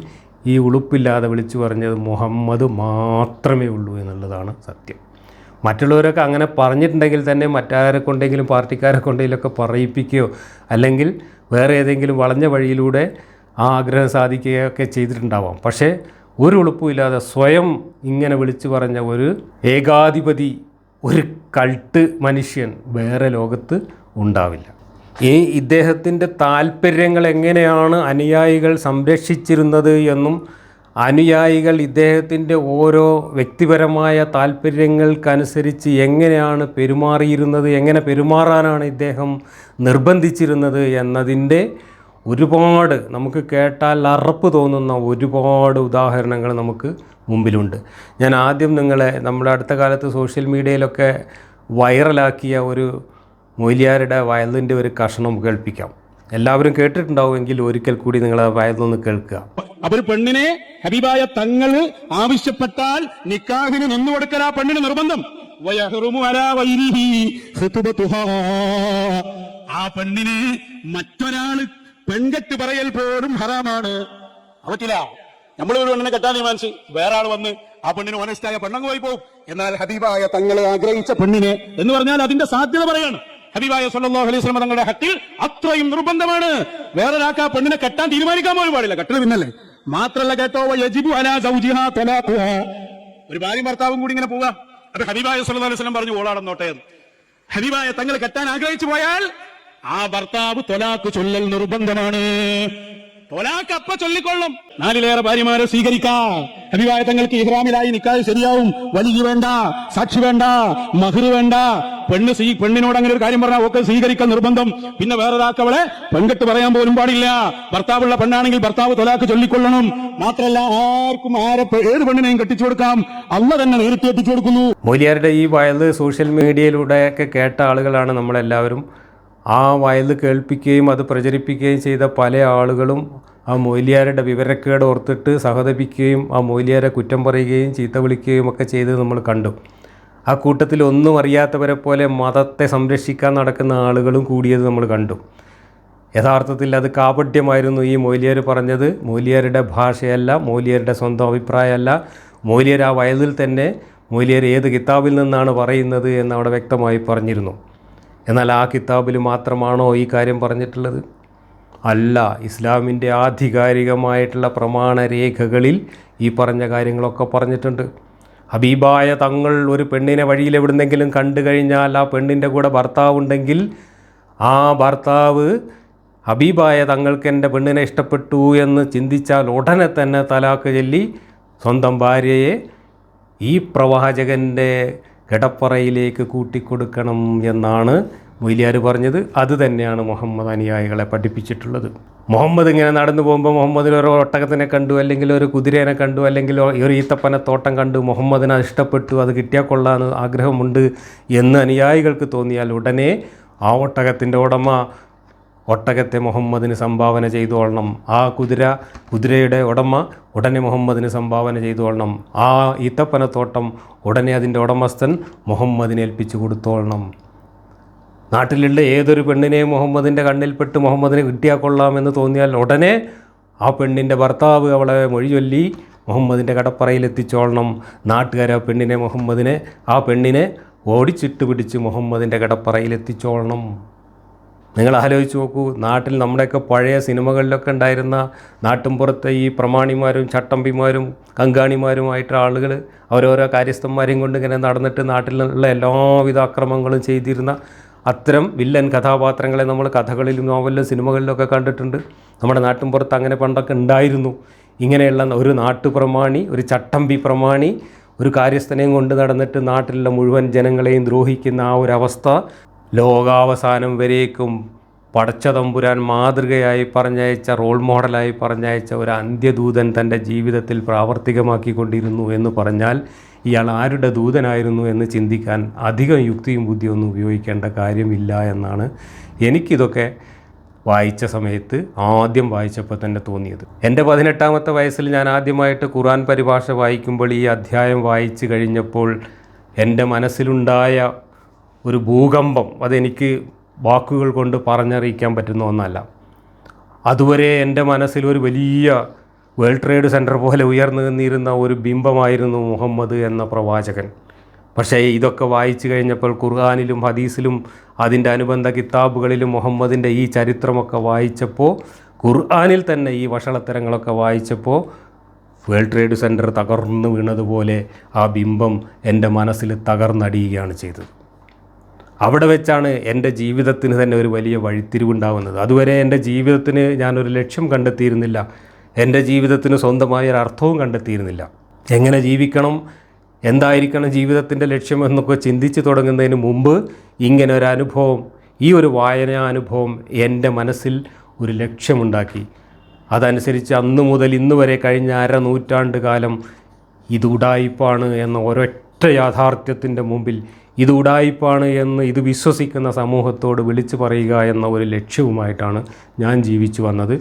ഈ ഉളുപ്പില്ലാതെ വിളിച്ചു പറഞ്ഞത് മുഹമ്മദ് മാത്രമേ ഉള്ളൂ എന്നുള്ളതാണ് സത്യം. മറ്റുള്ളവരൊക്കെ അങ്ങനെ പറഞ്ഞിട്ടുണ്ടെങ്കിൽ തന്നെ മറ്റാരെ കൊണ്ടെങ്കിലും പാർട്ടിക്കാരെ കൊണ്ടെങ്കിലൊക്കെ പറയിപ്പിക്കുകയോ അല്ലെങ്കിൽ വേറെ ഏതെങ്കിലും വളഞ്ഞ വഴിയിലൂടെ ആ ആഗ്രഹം സാധിക്കുകയൊക്കെ ചെയ്തിട്ടുണ്ടാവാം. പക്ഷേ ഒരു ഉളുപ്പുമില്ലാതെ സ്വയം ഇങ്ങനെ വിളിച്ചു പറഞ്ഞ ഒരു ഏകാധിപതി, ഒരു കൾട്ട് മനുഷ്യൻ വേറെ ലോകത്ത് ഉണ്ടാവില്ല. ഇദ്ദേഹത്തിൻ്റെ താല്പര്യങ്ങൾ എങ്ങനെയാണ് അനുയായികൾ സംരക്ഷിച്ചിരുന്നത് എന്നും അനുയായികൾ ഇദ്ദേഹത്തിൻ്റെ ഓരോ വ്യക്തിപരമായ താല്പര്യങ്ങൾക്കനുസരിച്ച് എങ്ങനെയാണ് പെരുമാറിയിരുന്നത്, എങ്ങനെ പെരുമാറാനാണ് ഇദ്ദേഹം നിർബന്ധിച്ചിരുന്നത് എന്നതിൻ്റെ ഒരുപാട് നമുക്ക് കേട്ടാൽ അറപ്പ് തോന്നുന്ന ഒരുപാട് ഉദാഹരണങ്ങൾ നമുക്ക് മുമ്പിലുണ്ട്. ഞാൻ ആദ്യം നമ്മുടെ അടുത്ത കാലത്ത് സോഷ്യൽ മീഡിയയിലൊക്കെ വൈറലാക്കിയ ഒരു മൊയ്ലിയാരുടെ വയലിൻ്റെ ഒരു കഷണം കേൾപ്പിക്കാം. എല്ലാവരും കേട്ടിട്ടുണ്ടാവുമെങ്കിൽ ഒരിക്കൽ കൂടി നിങ്ങൾ ആ വയലൊന്ന് കേൾക്കുക. അവർ പെണ്ണിനെ ഹബീബായ തങ്ങൾ ആവശ്യപ്പെട്ടാൽ നിക്കാഹിന് നിന്നുകൊടുക്കൽ ആ പെണ്ണിന് നിർബന്ധം. ആ പെണ്ണിന് മറ്റൊരാള് പെൺകെട്ട് പറയൽ പോലും ഹറാമാണ്. പറ്റില്ല. നമ്മളൊരു പെണ്ണിനെ കെട്ടാൻ തീരുമാനിച്ച് വേറെ ആൾ വന്ന് ആ പെണ്ണിന് ഓനസ്റ്റായ പെണ്ണങ്ങ് പോയി പോകും. എന്നാൽ ഹബീബായ തങ്ങളെ ആഗ്രഹിച്ച പെണ്ണിനെ എന്ന് പറഞ്ഞാൽ അതിന്റെ സാധ്യത പറയാണ്. ഹബീബായ സല്ലല്ലാഹു അലൈഹി വസല്ലം തങ്ങളുടെ ഹക്കിൽ അത്രയും നിർബന്ധമാണ്. വേറൊരാൾക്ക് ആ പെണ്ണിനെ കെട്ടാൻ തീരുമാനിക്കാൻ പോലും പാടില്ല. കെട്ടൽ പിന്നല്ലേ. മാത്രല്ല കേട്ടോ, യജിബു അലാ സൗജിഹാ തലാഖുഹാ. ഒരു ഭാര്യയും ഭർത്താവും കൂടി ഇങ്ങനെ പോവുക. അത് ഹബീബായ സല്ലല്ലാഹു അലൈഹി വസല്ലം പറഞ്ഞു ഓളാടന്നോട്ടെ. ഹബീബായ തങ്ങൾ കെട്ടാൻ ആഗ്രഹിച്ചു പോയാൽ ആ ഭർത്താവ് തൊലാക്ക് ചൊല്ലൽ നിർബന്ധമാണ്. തൊലാക്ക് അപ്പ ചൊല്ലിക്കൊള്ളും. 4 ഭാര്യമാരെ സ്വീകരിക്കാം. ഹബീബായ തങ്ങൾക്ക് ഇഹ്റാമിലായി നിക്കാഹ് ശരിയാവും. വലിയ വേണ്ട, സാക്ഷി വേണ്ട, മഹ്ർ വേണ്ട. പെണ്ണിനോട് അങ്ങനെ ഒരു കാര്യം പറഞ്ഞാൽ ഒക്കെ സ്വീകരിക്കൽ നിർബന്ധം. പിന്നെ വേറൊരാൾക്ക് അവളെ പെൺകെട്ട് പറയാൻ പോലും പാടില്ല. ഭർത്താവുള്ള പെണ്ണാണെങ്കിൽ ഭർത്താവ് തൊലാക്ക് ചൊല്ലിക്കൊള്ളണം. മാത്രല്ല ആർക്കും ഏത് പെണ്ണിനെയും കെട്ടിച്ചു കൊടുക്കാം. അള്ളാഹ് തന്നെ നേരിട്ട് എത്തിച്ചു കൊടുക്കുന്നു. മൊയ്ലിയാരുടെ ഈ വയല് സോഷ്യൽ മീഡിയയിലൂടെയൊക്കെ കേട്ട ആളുകളാണ് നമ്മളെല്ലാവരും. ആ വയല് കേൾപ്പിക്കുകയും അത് പ്രചരിപ്പിക്കുകയും ചെയ്ത പല ആളുകളും ആ മൊയ്ലിയാരുടെ വിവരക്കേട് ഓർത്തിട്ട് സഹതപിക്കുകയും ആ മൊയ്ലിയാരെ കുറ്റം പറയുകയും ചീത്ത വിളിക്കുകയും ഒക്കെ ചെയ്ത് നമ്മൾ കണ്ടു. ആ കൂട്ടത്തിൽ ഒന്നും അറിയാത്തവരെ പോലെ മതത്തെ സംരക്ഷിക്കാൻ നടക്കുന്ന ആളുകളും കൂടിയത് നമ്മൾ കണ്ടു. യഥാർത്ഥത്തിൽ അത് കാപട്യമായിരുന്നു ഈ മൊയ്ലിയാർ പറഞ്ഞത്. മൊയ്ലിയാരുടെ ഭാഷയല്ല, മൊയ്ലിയാരുടെ സ്വന്തം അഭിപ്രായമല്ല. മൊയ്ലിയാർ ആ വയലിൽ തന്നെ മൊയ്ലിയാർ ഏത് കിതാബിൽ നിന്നാണ് പറയുന്നത് എന്ന് അവിടെ വ്യക്തമായി പറഞ്ഞിരുന്നു. എന്നാൽ ആ കിതാബിൽ മാത്രമാണോ ഈ കാര്യം പറഞ്ഞിട്ടുള്ളത്? അല്ല. ഇസ്ലാമിൻ്റെ ആധികാരികമായിട്ടുള്ള പ്രമാണരേഖകളിൽ ഈ പറഞ്ഞ കാര്യങ്ങളൊക്കെ പറഞ്ഞിട്ടുണ്ട്. ഹബീബായ തങ്ങൾ ഒരു പെണ്ണിനെ വഴിയിൽ എവിടുന്നെങ്കിലും കണ്ടു കഴിഞ്ഞാൽ ആ പെണ്ണിൻ്റെ കൂടെ ഭർത്താവുണ്ടെങ്കിൽ ആ ഭർത്താവ് ഹബീബായ തങ്ങൾക്ക് എൻ്റെ പെണ്ണിനെ ഇഷ്ടപ്പെട്ടു എന്ന് ചിന്തിച്ചാൽ ഉടനെ തന്നെ തലാക്ക് ചൊല്ലി സ്വന്തം ഭാര്യയെ ഈ പ്രവാചകൻ്റെ കിടപ്പറയിലേക്ക് കൂട്ടിക്കൊടുക്കണം എന്നാണ് മൊയ്ലിയാർ പറഞ്ഞത്. അത് തന്നെയാണ് മുഹമ്മദ് അനുയായികളെ പഠിപ്പിച്ചിട്ടുള്ളത്. മുഹമ്മദ് ഇങ്ങനെ നടന്നു പോകുമ്പോൾ മുഹമ്മദിന് ഒരു ഒട്ടകത്തിനെ കണ്ടു, അല്ലെങ്കിൽ ഒരു കുതിരേനെ കണ്ടു, അല്ലെങ്കിൽ ഒരു ഈത്തപ്പനത്തോട്ടം കണ്ടു, മുഹമ്മദിനെ ഇഷ്ടപ്പെട്ടു, അത് കിട്ടിയാൽ കൊള്ളാൻ ആഗ്രഹമുണ്ട് എന്ന് അനുയായികൾക്ക് തോന്നിയാൽ ഉടനെ ആ ഒട്ടകത്തിൻ്റെ ഉടമ ഒട്ടകത്തെ മുഹമ്മദിന് സംഭാവന ചെയ്തുകൊള്ളണം. ആ കുതിരയുടെ ഉടമ ഉടനെ മുഹമ്മദിന് സംഭാവന ചെയ്തുകൊള്ളണം. ആ ഈത്തപ്പനത്തോട്ടം ഉടനെ അതിൻ്റെ ഉടമസ്ഥൻ മുഹമ്മദിനെ ഏൽപ്പിച്ചു കൊടുത്തോളണം. നാട്ടിലുള്ള ഏതൊരു പെണ്ണിനെയും മുഹമ്മദിൻ്റെ കണ്ണിൽപ്പെട്ട് മുഹമ്മദിനെ കിട്ടിയാൽ കൊള്ളാമെന്ന് തോന്നിയാൽ ഉടനെ ആ പെണ്ണിൻ്റെ ഭർത്താവ് അവളെ മൊഴി ചൊല്ലി മുഹമ്മദിൻ്റെ കടപ്പറയിൽ എത്തിച്ചോളണം. നാട്ടുകാർ ആ പെണ്ണിനെ ഓടിച്ചിട്ട് പിടിച്ച് മുഹമ്മദിൻ്റെ കടപ്പറയിൽ എത്തിച്ചോളണം. നിങ്ങൾ ആലോചിച്ച് നോക്കൂ, നാട്ടിൽ നമ്മുടെയൊക്കെ പഴയ സിനിമകളിലൊക്കെ ഉണ്ടായിരുന്ന നാട്ടിൻപുറത്തെ ഈ പ്രമാണിമാരും ചട്ടമ്പിമാരും കങ്കാണിമാരുമായിട്ട് ആളുകൾ ഓരോരോ കാര്യസ്ഥന്മാരെയും കൊണ്ട് ഇങ്ങനെ നടന്നിട്ട് നാട്ടിലുള്ള എല്ലാവിധ അക്രമങ്ങളും ചെയ്തിരുന്ന അത്തരം വില്ലൻ കഥാപാത്രങ്ങളെ നമ്മൾ കഥകളിലും നോവലിലും സിനിമകളിലൊക്കെ കണ്ടിട്ടുണ്ട്. നമ്മുടെ നാട്ടിൻപുറത്ത് അങ്ങനെ പണ്ടൊക്കെ ഉണ്ടായിരുന്നു. ഇങ്ങനെയുള്ള ഒരു നാട്ടുപ്രമാണി, ഒരു ചട്ടമ്പി പ്രമാണി ഒരു കാര്യസ്ഥനെയും കൊണ്ട് നടന്നിട്ട് നാട്ടിലുള്ള മുഴുവൻ ജനങ്ങളെയും ദ്രോഹിക്കുന്ന ആ ഒരവസ്ഥ ലോകാവസാനം വരേക്കും പടച്ചതമ്പുരാൻ മാതൃകയായി പറഞ്ഞയച്ച, റോൾ മോഡലായി പറഞ്ഞയച്ച ഒരു അന്ത്യദൂതൻ തൻ്റെ ജീവിതത്തിൽ പ്രാവർത്തികമാക്കിക്കൊണ്ടിരുന്നു എന്ന് പറഞ്ഞാൽ ഇയാൾ ആരുടെ ദൂതനായിരുന്നു എന്ന് ചിന്തിക്കാൻ അധികം യുക്തിയും ബുദ്ധിയൊന്നും ഉപയോഗിക്കേണ്ട കാര്യമില്ല എന്നാണ് എനിക്കിതൊക്കെ വായിച്ച സമയത്ത് ആദ്യം വായിച്ചപ്പോൾ തന്നെ തോന്നിയത്. എൻ്റെ 18ാമത്തെ വയസ്സിൽ ഞാൻ ആദ്യമായിട്ട് ഖുർആൻ പരിഭാഷ വായിക്കുമ്പോൾ ഈ അധ്യായം വായിച്ചു കഴിഞ്ഞപ്പോൾ എൻ്റെ മനസ്സിലുണ്ടായ ഒരു ഭൂകമ്പം അതെനിക്ക് വാക്കുകൾ കൊണ്ട് പറഞ്ഞറിയിക്കാൻ പറ്റുന്ന ഒന്നല്ല. അതുവരെ എൻ്റെ മനസ്സിൽ ഒരു വലിയ വേൾഡ് ട്രേഡ് സെൻറ്റർ പോലെ ഉയർന്നു നിന്നിരുന്ന ഒരു ബിംബമായിരുന്നു മുഹമ്മദ് എന്ന പ്രവാചകൻ. പക്ഷേ ഇതൊക്കെ വായിച്ചു കഴിഞ്ഞപ്പോൾ ഖുർആനിലും ഹദീസിലും അതിൻ്റെ അനുബന്ധ കിതാബുകളിലും മുഹമ്മദിൻ്റെ ഈ ചരിത്രമൊക്കെ വായിച്ചപ്പോൾ, ഖുർആനിൽ തന്നെ ഈ വഷളത്തരങ്ങളൊക്കെ വായിച്ചപ്പോൾ വേൾഡ് ട്രേഡ് സെൻറ്റർ തകർന്നു വീണതുപോലെ ആ ബിംബം എൻ്റെ മനസ്സിൽ തകർന്നടിയുകയാണ് ചെയ്തത്. അവിടെ വെച്ചാണ് എൻ്റെ ജീവിതത്തിന് തന്നെ ഒരു വലിയ വഴിത്തിരിവുണ്ടാവുന്നത്. അതുവരെ എൻ്റെ ജീവിതത്തിന് ഞാനൊരു ലക്ഷ്യം കണ്ടെത്തിയിരുന്നില്ല. എൻ്റെ ജീവിതത്തിന് സ്വന്തമായ ഒരു അർത്ഥവും കണ്ടെത്തിയിരുന്നില്ല. എങ്ങനെ ജീവിക്കണം, എന്തായിരിക്കണം ജീവിതത്തിൻ്റെ ലക്ഷ്യം എന്നൊക്കെ ചിന്തിച്ച് തുടങ്ങുന്നതിന് മുമ്പ് ഇങ്ങനെ ഒരു അനുഭവം, ഈ ഒരു വായനാനുഭവം എൻ്റെ മനസ്സിൽ ഒരു ലക്ഷ്യമുണ്ടാക്കി. അതനുസരിച്ച് അന്നു മുതൽ ഇന്ന് വരെ കഴിഞ്ഞ 1/2 നൂറ്റാണ്ട് കാലം ഇത് ഉഡായിപ്പാണ് എന്ന ഒരൊറ്റ യാഥാർത്ഥ്യത്തിൻ്റെ മുമ്പിൽ ഇത് ഉഡായിപ്പാണ് എന്ന് ഇത് വിശ്വസിക്കുന്ന സമൂഹത്തോട് വിളിച്ചു പറയുക എന്ന ഒരു ലക്ഷ്യവുമായിട്ടാണ് ഞാൻ ജീവിച്ചു വന്നത്.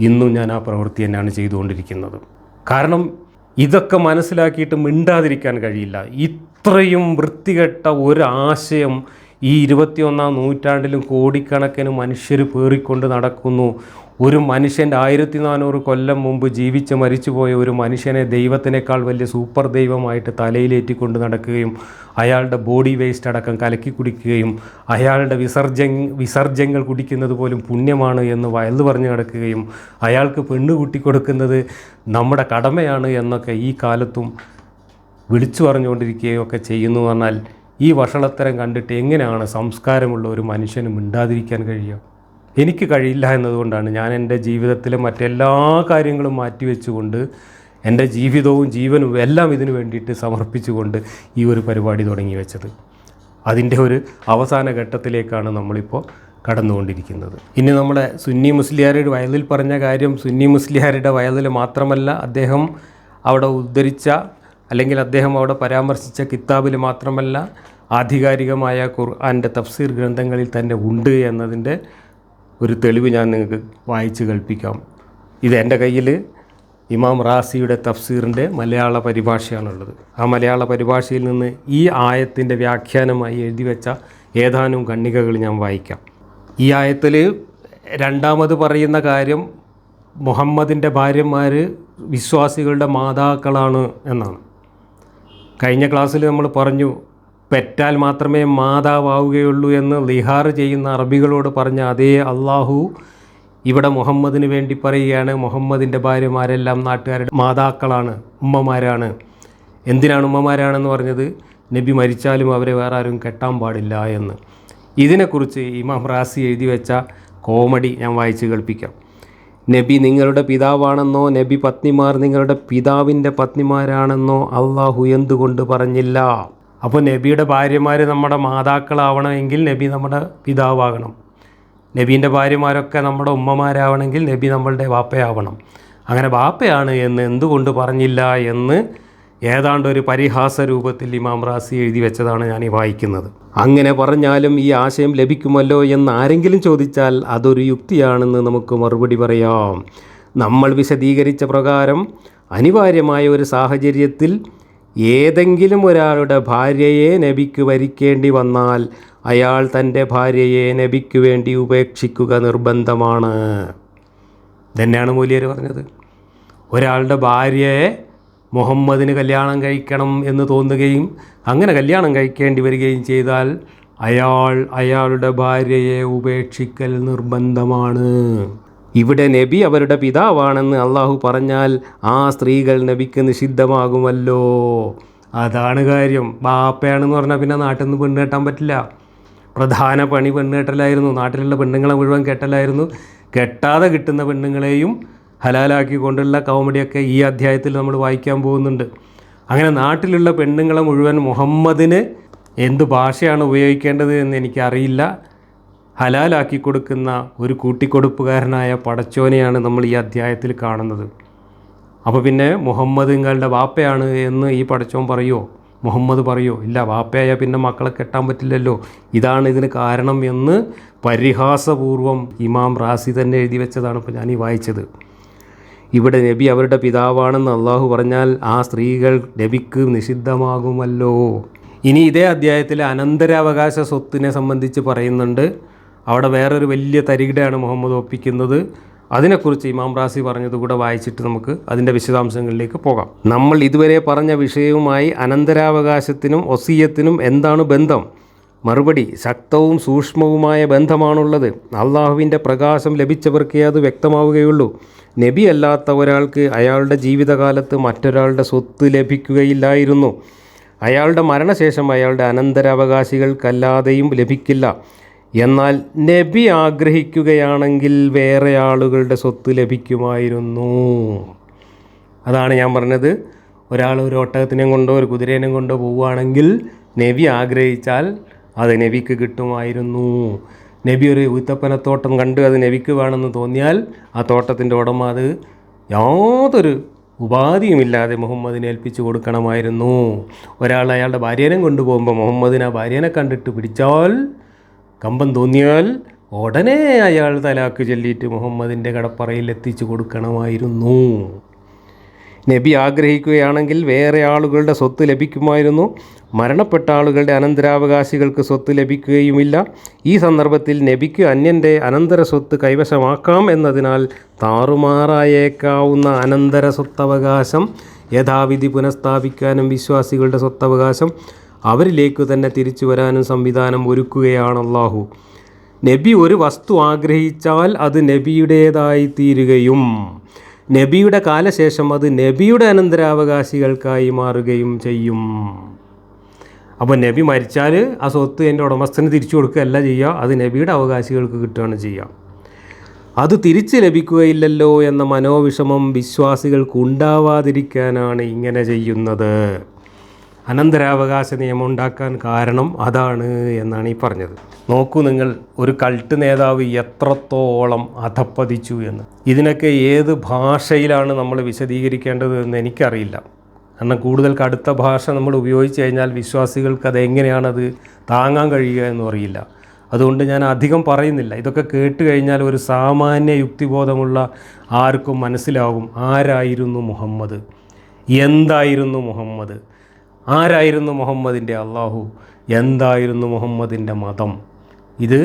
ഇന്നും ഞാൻ ആ പ്രവൃത്തി തന്നെയാണ് ചെയ്തുകൊണ്ടിരിക്കുന്നത്. കാരണം ഇതൊക്കെ മനസ്സിലാക്കിയിട്ട് മിണ്ടാതിരിക്കാൻ കഴിയില്ല. ഇത്രയും വൃത്തികെട്ട ഒരാശയം ഈ 21ാം നൂറ്റാണ്ടിലും കോടിക്കണക്കിന് മനുഷ്യർ പേറിക്കൊണ്ട് നടക്കുന്നു. ഒരു മനുഷ്യൻ്റെ 1400 കൊല്ലം മുമ്പ് ജീവിച്ച് മരിച്ചുപോയ ഒരു മനുഷ്യനെ ദൈവത്തിനേക്കാൾ വലിയ സൂപ്പർ ദൈവമായിട്ട് തലയിലേറ്റിക്കൊണ്ട് നടക്കുകയും അയാളുടെ ബോഡി വേസ്റ്റ് അടക്കം കലക്കി കുടിക്കുകയും അയാളുടെ വിസർജ്യങ്ങൾ കുടിക്കുന്നത് പോലും പുണ്യമാണ് എന്ന് വയല് പറഞ്ഞു നടക്കുകയും അയാൾക്ക് പെണ്ണ് കൂട്ടിക്കൊടുക്കുന്നത് നമ്മുടെ കടമയാണ് എന്നൊക്കെ ഈ കാലത്തും വിളിച്ചു പറഞ്ഞുകൊണ്ടിരിക്കുകയും ഒക്കെ ചെയ്യുന്നു പറഞ്ഞാൽ ഈ വഷളത്തരം കണ്ടിട്ട് എങ്ങനെയാണ് സംസ്കാരമുള്ള ഒരു മനുഷ്യന് മിണ്ടാതിരിക്കാൻ കഴിയുക? എനിക്ക് കഴിയില്ല എന്നതുകൊണ്ടാണ് ഞാൻ എൻ്റെ ജീവിതത്തിലെ മറ്റെല്ലാ കാര്യങ്ങളും മാറ്റിവെച്ചുകൊണ്ട് എൻ്റെ ജീവിതവും ജീവനും എല്ലാം ഇതിനു വേണ്ടിയിട്ട് സമർപ്പിച്ചുകൊണ്ട് ഈ ഒരു പരിപാടി തുടങ്ങി വെച്ചത്. അതിൻ്റെ ഒരു അവസാന ഘട്ടത്തിലേക്കാണ് നമ്മളിപ്പോൾ കടന്നുകൊണ്ടിരിക്കുന്നത്. ഇനി നമ്മുടെ സുന്നി മുസ്ലിയാരുടെ വയലിൽ പറഞ്ഞ കാര്യം സുന്നി മുസ്ലിയാരുടെ വയലിൽ മാത്രമല്ല, അദ്ദേഹം അവിടെ ഉദ്ധരിച്ച അല്ലെങ്കിൽ അദ്ദേഹം അവിടെ പരാമർശിച്ച കിതാബിൽ മാത്രമല്ല, ആധികാരികമായ ഖുർആൻ്റെ തഫ്സീർ ഗ്രന്ഥങ്ങളിൽ തന്നെ ഉണ്ട് എന്നതിൻ്റെ ഒരു തെളിവ് ഞാൻ നിങ്ങൾക്ക് വായിച്ച് കേൾപ്പിക്കാം. ഇത് എൻ്റെ കയ്യിൽ ഇമാം റാസിയുടെ തഫ്സീറിൻ്റെ മലയാള പരിഭാഷയാണുള്ളത്. ആ മലയാള പരിഭാഷയിൽ നിന്ന് ഈ ആയത്തിൻ്റെ വ്യാഖ്യാനമായി എഴുതി വെച്ച ഏതാനും ഖണ്ഡികകൾ ഞാൻ വായിക്കാം. ഈ ആയത്തിൽ രണ്ടാമത് പറയുന്ന കാര്യം മുഹമ്മദിൻ്റെ ഭാര്യമാർ വിശ്വാസികളുടെ മാതാക്കളാണ് എന്നാണ്. കഴിഞ്ഞ ക്ലാസ്സിൽ നമ്മൾ പറഞ്ഞു, പെറ്റാൽ മാത്രമേ മാതാവാവുകയുള്ളൂ എന്ന് ലിഹാർ ചെയ്യുന്ന അറബികളോട് പറഞ്ഞ അതേ അള്ളാഹു ഇവിടെ മുഹമ്മദിന് വേണ്ടി പറയുകയാണ്, മുഹമ്മദിൻ്റെ ഭാര്യമാരെല്ലാം നാട്ടുകാരുടെ മാതാക്കളാണ്, ഉമ്മമാരാണ്. എന്തിനാണ് ഉമ്മമാരാണെന്ന് പറഞ്ഞത്? നബി മരിച്ചാലും അവരെ വേറെ ആരും കെട്ടാൻ പാടില്ല എന്ന്. ഇതിനെക്കുറിച്ച് ഇമാം റാസി എഴുതി വെച്ച കോമഡി ഞാൻ വായിച്ച് കേൾപ്പിക്കാം. നബി നിങ്ങളുടെ പിതാവാണെന്നോ നബി പത്നിമാർ നിങ്ങളുടെ പിതാവിൻ്റെ പത്നിമാരാണെന്നോ അള്ളാഹു എന്തുകൊണ്ട് പറഞ്ഞില്ല? അപ്പോൾ നബിയുടെ ഭാര്യമാർ നമ്മുടെ മാതാക്കളാവണമെങ്കിൽ നബി നമ്മുടെ പിതാവാകണം. നബീൻ്റെ ഭാര്യമാരൊക്കെ നമ്മുടെ ഉമ്മമാരാവണമെങ്കിൽ നബി നമ്മളുടെ വാപ്പയാവണം. അങ്ങനെ വാപ്പയാണ് എന്ന് എന്തുകൊണ്ട് പറഞ്ഞില്ല എന്ന് ഏതാണ്ട് ഒരു പരിഹാസ രൂപത്തിൽ ഇമാം റാസി എഴുതി വെച്ചതാണ് ഞാൻ ഈ വായിക്കുന്നത്. അങ്ങനെ പറഞ്ഞാലും ഈ ആശയം ലഭിക്കുമല്ലോ എന്ന് ആരെങ്കിലും ചോദിച്ചാൽ അതൊരു യുക്തിയാണെന്ന് നമുക്ക് മറുപടി പറയാം. നമ്മൾ വിശദീകരിച്ച പ്രകാരം അനിവാര്യമായ ഒരു സാഹചര്യത്തിൽ ഏതെങ്കിലും ഒരാളുടെ ഭാര്യയെ നബിക്ക് വരിക്കേണ്ടി വന്നാൽ അയാൾ തൻ്റെ ഭാര്യയെ നബിക്ക് വേണ്ടി ഉപേക്ഷിക്കുക നിർബന്ധമാണ്. ഇതന്നെയാണ് മൂല്യർ പറഞ്ഞത്. ഒരാളുടെ ഭാര്യയെ മുഹമ്മദിന് കല്യാണം കഴിക്കണം എന്ന് തോന്നുകയും അങ്ങനെ കല്യാണം കഴിക്കേണ്ടി വരികയും ചെയ്താൽ അയാളുടെ ഭാര്യയെ ഉപേക്ഷിക്കൽ നിർബന്ധമാണ്. ഇവിടെ നബി അവരുടെ പിതാവാണെന്ന് അള്ളാഹു പറഞ്ഞാൽ ആ സ്ത്രീകൾ നബിക്ക് നിഷിദ്ധമാകുമല്ലോ. അതാണ് കാര്യം. ബാപ്പയാണെന്ന് പറഞ്ഞാൽ പിന്നെ നാട്ടിൽ നിന്ന് പെണ്ണ് കെട്ടാൻ പറ്റില്ല. പ്രധാന പണി പെണ്ണ് കെട്ടലായിരുന്നു. നാട്ടിലുള്ള പെണ്ണുങ്ങളെ മുഴുവൻ കെട്ടലായിരുന്നു. കെട്ടാതെ കിട്ടുന്ന പെണ്ണുങ്ങളെയും ഹലാലാക്കി കൊണ്ടുള്ള കോമഡിയൊക്കെ ഈ അധ്യായത്തിൽ നമ്മൾ വായിക്കാൻ പോകുന്നുണ്ട്. അങ്ങനെ നാട്ടിലുള്ള പെണ്ണുങ്ങളെ മുഴുവൻ മുഹമ്മദിന് എന്ത് ഭാഷയാണ് ഉപയോഗിക്കേണ്ടത് എന്ന് എനിക്കറിയില്ല. ഹലാലാക്കി കൊടുക്കുന്ന ഒരു കൂട്ടിക്കൊടുപ്പുകാരനായ പടച്ചോനെയാണ് നമ്മൾ ഈ അധ്യായത്തിൽ കാണുന്നത്. അപ്പോൾ പിന്നെ മുഹമ്മദ് നിങ്ങളുടെ വാപ്പയാണ് എന്ന് ഈ പടച്ചോൻ പറയുമോ? മുഹമ്മദ് പറയുമോ? ഇല്ല. വാപ്പയായ പിന്നെ മക്കളെ കെട്ടാൻ പറ്റില്ലല്ലോ. ഇതാണ് ഇതിന് കാരണം എന്ന് പരിഹാസപൂർവം ഇമാം റാസി തന്നെ എഴുതി വെച്ചതാണ് ഇപ്പോൾ ഞാൻ ഈ വായിച്ചത്. ഇവിടെ നബി അവരുടെ പിതാവാണെന്ന് അള്ളാഹു പറഞ്ഞാൽ ആ സ്ത്രീകൾ നബിക്ക് നിഷിദ്ധമാകുമല്ലോ. ഇനി ഇതേ അധ്യായത്തിൽ അനന്തരാവകാശ സ്വത്തിനെ സംബന്ധിച്ച് പറയുന്നുണ്ട്. അവിടെ വേറൊരു വലിയ തരികിടയാണ് മുഹമ്മദ് ഒപ്പിക്കുന്നത്. അതിനെക്കുറിച്ച് ഇമാം റാസി പറഞ്ഞത് കൂടെ വായിച്ചിട്ട് നമുക്ക് അതിൻ്റെ വിശദാംശങ്ങളിലേക്ക് പോകാം. നമ്മൾ ഇതുവരെ പറഞ്ഞ വിഷയവുമായി അനന്തരാവകാശത്തിനും വസിയ്യത്തിനും എന്താണ് ബന്ധം? മറുപടി: ശക്തവും സൂക്ഷ്മവുമായ ബന്ധമാണുള്ളത്. അള്ളാഹുവിൻ്റെ പ്രകാശം ലഭിച്ചവർക്കേ അത് വ്യക്തമാവുകയുള്ളൂ. നബി അല്ലാത്ത ഒരാൾക്ക് അയാളുടെ ജീവിതകാലത്ത് മറ്റൊരാളുടെ സ്വത്ത് ലഭിക്കുകയില്ലായിരുന്നു. അയാളുടെ മരണശേഷം അയാളുടെ അനന്തരാവകാശികൾക്കല്ലാതെയും ലഭിക്കില്ല. എന്നാൽ നബി ആഗ്രഹിക്കുകയാണെങ്കിൽ വേറെ ആളുകളുടെ സ്വത്ത് ലഭിക്കുമായിരുന്നു. അതാണ് ഞാൻ പറഞ്ഞത്. ഒരാൾ ഒരു ഒട്ടകത്തിനെയും കൊണ്ടോ ഒരു കുതിരേനെയും കൊണ്ടോ പോവുകയാണെങ്കിൽ നബി ആഗ്രഹിച്ചാൽ അത് നബിക്ക് കിട്ടുമായിരുന്നു. നബി ഒരു ഈത്തപ്പനത്തോട്ടം കണ്ട് അത് നബിക്ക് വേണമെന്ന് തോന്നിയാൽ ആ തോട്ടത്തിൻ്റെ ഉടമ അത് യാതൊരു ഉപാധിയുമില്ലാതെ മുഹമ്മദിനെ ഏൽപ്പിച്ചു കൊടുക്കണമായിരുന്നു. ഒരാൾ അയാളുടെ ഭാര്യനെ കൊണ്ടുപോകുമ്പോൾ മുഹമ്മദിന് ആ ഭാര്യനെ കണ്ടിട്ട് പിടിച്ചാൽ, കമ്പം തോന്നിയാൽ ഉടനെ അയാൾ തലാക്ക് ചൊല്ലിയിട്ട് മുഹമ്മദിൻ്റെ കടപ്പറയിൽ എത്തിച്ചു കൊടുക്കണമായിരുന്നു. നബി ആഗ്രഹിക്കുകയാണെങ്കിൽ വേറെ ആളുകളുടെ സ്വത്ത് ലഭിക്കുമായിരുന്നു. മരണപ്പെട്ട ആളുകളുടെ അനന്തരാവകാശികൾക്ക് സ്വത്ത് ലഭിക്കുകയുമില്ല. ഈ സന്ദർഭത്തിൽ നബിക്ക് അന്യൻ്റെ അനന്തര സ്വത്ത് കൈവശമാക്കാം എന്നതിനാൽ താറുമാറായേക്കാവുന്ന അനന്തര സ്വത്തവകാശം യഥാവിധി പുനഃസ്ഥാപിക്കാനും വിശ്വാസികളുടെ സ്വത്തവകാശം അവരിലേക്ക് തന്നെ തിരിച്ചു വരാനും സംവിധാനം ഒരുക്കുകയാണ് അല്ലാഹു. നബി ഒരു വസ്തു ആഗ്രഹിച്ചാൽ അത് നബിയുടേതായി തീരുകയും നബിയുടെ കാലശേഷം അത് നബിയുടെ അനന്തരാവകാശികൾക്കായി മാറുകയും ചെയ്യും. അപ്പോൾ നബി മരിച്ചാൽ ആ സ്വത്ത് എൻ്റെ ഉടമസ്ഥന് തിരിച്ചു കൊടുക്കുകയല്ല ചെയ്യുക, അത് നബിയുടെ അവകാശികൾക്ക് കിട്ടുകയാണ് ചെയ്യുക. അത് തിരിച്ച് ലഭിക്കുകയില്ലല്ലോ എന്ന മനോവിഷമം വിശ്വാസികൾക്ക് ഉണ്ടാവാതിരിക്കാനാണ് ഇങ്ങനെ ചെയ്യുന്നത്. അനന്തരാവകാശ നിയമം ഉണ്ടാക്കാൻ കാരണം അതാണ് എന്നാണ് ഈ പറഞ്ഞത്. നോക്കൂ നിങ്ങൾ, ഒരു കൾട്ട് നേതാവ് എത്രത്തോളം അധപ്പതിച്ചു എന്ന്. ഇതിനൊക്കെ ഏത് ഭാഷയിലാണ് നമ്മൾ വിശദീകരിക്കേണ്ടത് എന്ന് എനിക്കറിയില്ല. കാരണം കൂടുതൽ കടുത്ത ഭാഷ നമ്മൾ ഉപയോഗിച്ച് കഴിഞ്ഞാൽ വിശ്വാസികൾക്ക് അതെങ്ങനെയാണത് താങ്ങാൻ കഴിയുക എന്നും അറിയില്ല. അതുകൊണ്ട് ഞാൻ അധികം പറയുന്നില്ല. ഇതൊക്കെ കേട്ട് കഴിഞ്ഞാൽ ഒരു സാമാന്യ യുക്തിബോധമുള്ള ആർക്കും മനസ്സിലാവും ആരായിരുന്നു മുഹമ്മദ്, എന്തായിരുന്നു മുഹമ്മദ്, ആരായിരുന്നു മുഹമ്മദിൻ്റെ അള്ളാഹു, എന്തായിരുന്നു മുഹമ്മദിൻ്റെ മതം. ഇത്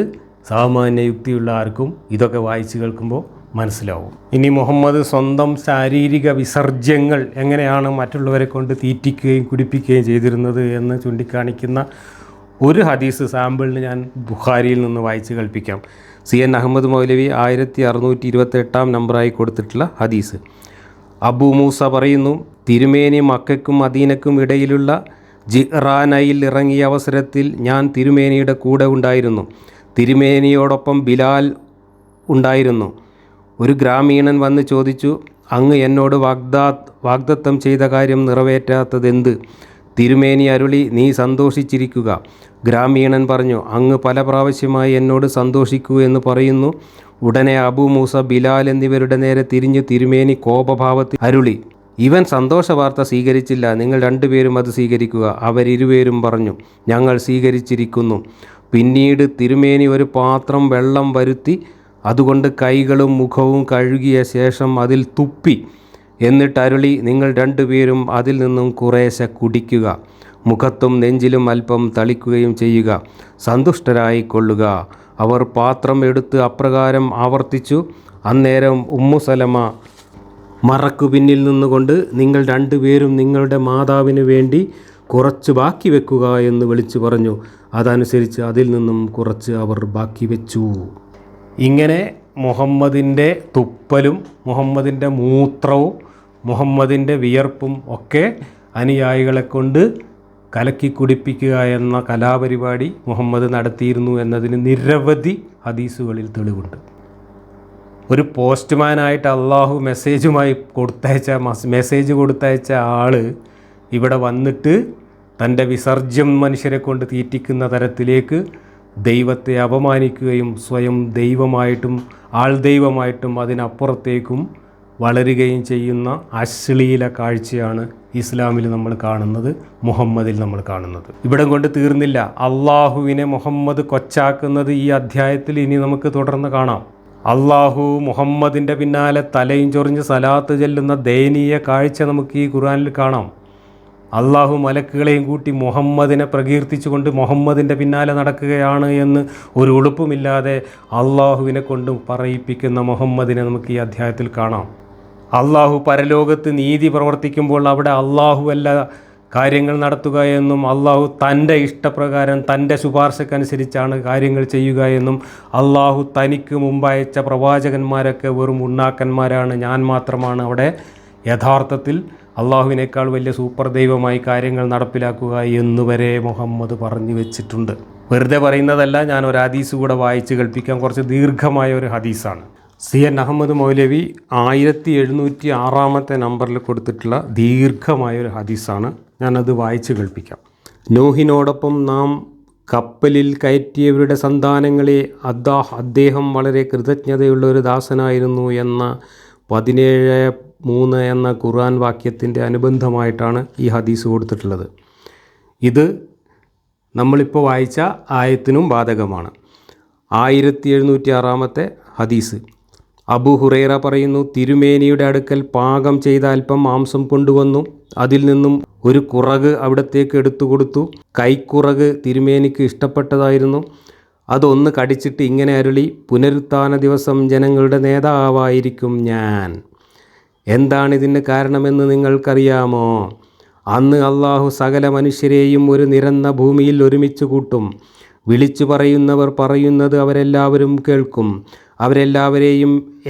സാമാന്യ യുക്തിയുള്ള ആർക്കും ഇതൊക്കെ വായിച്ച് കേൾക്കുമ്പോൾ മനസ്സിലാവും. ഇനി മുഹമ്മദ് സ്വന്തം ശാരീരിക വിസർജ്യങ്ങൾ എങ്ങനെയാണ് മറ്റുള്ളവരെ കൊണ്ട് തീറ്റിക്കുകയും കുടിപ്പിക്കുകയും ചെയ്തിരുന്നത് എന്ന് ചൂണ്ടിക്കാണിക്കുന്ന ഒരു ഹദീസ് സാമ്പിളിന് ഞാൻ ബുഖാരിയിൽ നിന്ന് വായിച്ച് കേൾപ്പിക്കാം. CN അഹമ്മദ് മൗലവി 1628 നമ്പറായി കൊടുത്തിട്ടുള്ള ഹദീസ്. അബൂ മൂസ പറയുന്നു, തിരുമേനി മക്കയ്ക്കും മദീനയ്ക്കും ഇടയിലുള്ള ജിറാനയിൽ ഇറങ്ങിയ അവസരത്തിൽ ഞാൻ തിരുമേനിയുടെ കൂടെ ഉണ്ടായിരുന്നു. തിരുമേനിയോടൊപ്പം ബിലാൽ ഉണ്ടായിരുന്നു. ഒരു ഗ്രാമീണൻ വന്ന് ചോദിച്ചു, അങ്ങ് എന്നോട് വാഗ്ദത്തം ചെയ്ത കാര്യം നിറവേറ്റാത്തതെന്ത്? തിരുമേനി അരുളി, നീ സന്തോഷിച്ചിരിക്കുക. ഗ്രാമീണൻ പറഞ്ഞു, അങ്ങ് പല പ്രാവശ്യമായി എന്നോട് സന്തോഷിക്കൂ എന്ന് പറയുന്നു. ഉടനെ അബൂ മൂസ, ബിലാൽ എന്നിവരുടെ നേരെ തിരിഞ്ഞ് തിരുമേനി കോപഭാവത്തിൽ അരുളി, ഇവൻ സന്തോഷവാർത്ത സ്വീകരിച്ചില്ല, നിങ്ങൾ രണ്ടുപേരും അത് സ്വീകരിക്കുക. അവരിരുവരും പറഞ്ഞു, ഞങ്ങൾ സ്വീകരിച്ചിരിക്കുന്നു. പിന്നീട് തിരുമേനി ഒരു പാത്രം വെള്ളം വരുത്തി അതുകൊണ്ട് കൈകളും മുഖവും കഴുകിയ ശേഷം അതിൽ തുപ്പി. എന്നിട്ട് അരുളി, നിങ്ങൾ രണ്ടുപേരും അതിൽ നിന്നും കുറേശ്ശെ കുടിക്കുക. മുഖത്തും നെഞ്ചിലും അല്പം തളിക്കുകയും ചെയ്യുക. സന്തുഷ്ടരായിക്കൊള്ളുക. അവർ പാത്രം എടുത്ത് അപ്രകാരം ആവർത്തിച്ചു. അന്നേരം ഉമ്മു സലമ മറക്കു പിന്നിൽ നിന്നുകൊണ്ട്, നിങ്ങൾ രണ്ടുപേരും നിങ്ങളുടെ മാതാവിന് വേണ്ടി കുറച്ച് ബാക്കി വെക്കുക എന്ന് വിളിച്ചു പറഞ്ഞു. അതനുസരിച്ച് അതിൽ നിന്നും കുറച്ച് അവർ ബാക്കി വെച്ചു. ഇങ്ങനെ മുഹമ്മദിൻ്റെ തുപ്പലും മുഹമ്മദിൻ്റെ മൂത്രവും മുഹമ്മദിൻ്റെ വിയർപ്പും ഒക്കെ അനുയായികളെ കൊണ്ട് കലക്കി കുടിപ്പിക്കുക എന്ന കലാപരിപാടി മുഹമ്മദ് നടത്തിയിരുന്നു എന്നതിന് നിരവധി ഹദീസുകളിൽ തെളിവുണ്ട്. ഒരു പോസ്റ്റ്മാനായിട്ട് അള്ളാഹു മെസ്സേജ് കൊടുത്തയച്ച ആൾ ഇവിടെ വന്നിട്ട് തൻ്റെ വിസർജ്യം മനുഷ്യരെ കൊണ്ട് തീറ്റിക്കുന്ന തരത്തിലേക്ക് ദൈവത്തെ അപമാനിക്കുകയും സ്വയം ദൈവമായിട്ടും ആൾദൈവമായിട്ടും അതിനപ്പുറത്തേക്കും വളരുകയും ചെയ്യുന്ന അശ്ലീല കാഴ്ചയാണ് ഇസ്ലാമിൽ നമ്മൾ കാണുന്നത്, മുഹമ്മദിൽ നമ്മൾ കാണുന്നത്. ഇവിടം കൊണ്ട് തീർന്നില്ല. അള്ളാഹുവിനെ മുഹമ്മദ് കൊച്ചാക്കുന്നത് ഈ അധ്യായത്തിൽ ഇനി നമുക്ക് തുടർന്ന് കാണാം. അള്ളാഹു മുഹമ്മദിൻ്റെ പിന്നാലെ തലയും ചൊറിഞ്ഞ് സലാത്ത് ചെല്ലുന്ന ദയനീയ കാഴ്ച നമുക്ക് ഈ ഖുർആനിൽ കാണാം. അള്ളാഹു മലക്കുകളെയും കൂട്ടി മുഹമ്മദിനെ പ്രകീർത്തിച്ചുകൊണ്ട് മുഹമ്മദിൻ്റെ പിന്നാലെ നടക്കുകയാണ് എന്ന് ഒരു ഉളുപ്പുമില്ലാതെ അള്ളാഹുവിനെ കൊണ്ട് പറയിപ്പിക്കുന്ന മുഹമ്മദിനെ നമുക്ക് ഈ അധ്യായത്തിൽ കാണാം. അള്ളാഹു പരലോകത്ത് നീതി പ്രവർത്തിക്കുമ്പോൾ അവിടെ അള്ളാഹുവല്ല കാര്യങ്ങൾ നടത്തുക എന്നും അള്ളാഹു തൻ്റെ ഇഷ്ടപ്രകാരം തൻ്റെ ശുപാർശക്കനുസരിച്ചാണ് കാര്യങ്ങൾ ചെയ്യുക എന്നും അള്ളാഹു തനിക്ക് മുമ്പയച്ച പ്രവാചകന്മാരൊക്കെ വെറും ഉണ്ണാക്കന്മാരാണ്, ഞാൻ മാത്രമാണ് അവിടെ യഥാർത്ഥത്തിൽ അള്ളാഹുവിനേക്കാൾ വലിയ സൂപ്പർ ദൈവമായി കാര്യങ്ങൾ നടപ്പിലാക്കുക എന്നുവരെ മുഹമ്മദ് പറഞ്ഞു വെച്ചിട്ടുണ്ട്. വെറുതെ പറയുന്നതല്ല, ഞാൻ ഒരു ഹദീസ് കൂടെ വായിച്ച് കേൾപ്പിക്കാം. കുറച്ച് ദീർഘമായ ഒരു ഹദീസാണ്. CN അഹമ്മദ് മൗലവി 1706 നമ്പറിൽ കൊടുത്തിട്ടുള്ള ദീർഘമായൊരു ഹദീസാണ്. ഞാനത് വായിച്ച് കേൾപ്പിക്കാം. നോഹിനോടൊപ്പം നാം കപ്പലിൽ കയറ്റിയവരുടെ സന്താനങ്ങളെ അദ്ദേഹം വളരെ കൃതജ്ഞതയുള്ള ഒരു ദാസനായിരുന്നു എന്ന 17:3 എന്ന ഖുർആൻ വാക്യത്തിൻ്റെ അനുബന്ധമായിട്ടാണ് ഈ ഹദീസ് കൊടുത്തിട്ടുള്ളത്. ഇത് നമ്മളിപ്പോൾ വായിച്ച ആയത്തിനും ബാധകമാണ്. 1706 ഹദീസ്. അബൂ ഹുറൈറ പറയുന്നു, തിരുമേനിയുടെ അടുക്കൽ പാകം ചെയ്ത അല്പം മാംസം കൊണ്ടുവന്നു. അതിൽ നിന്നും ഒരു കുറക് അവിടത്തേക്ക് എടുത്തു കൊടുത്തു. കൈക്കുറക് തിരുമേനിക്ക് ഇഷ്ടപ്പെട്ടതായിരുന്നു. അതൊന്ന് കടിച്ചിട്ട് ഇങ്ങനെ അരുളി, പുനരുത്ഥാന ദിവസം ജനങ്ങളുടെ നേതാവായിരിക്കും ഞാൻ. എന്താണിതിന് കാരണമെന്ന് നിങ്ങൾക്കറിയാമോ? അന്ന് അള്ളാഹു സകല മനുഷ്യരെയും ഒരു നിരന്ന ഭൂമിയിൽ ഒരുമിച്ച് കൂട്ടും. വിളിച്ചു പറയുന്നവർ പറയുന്നത് അവരെല്ലാവരും കേൾക്കും.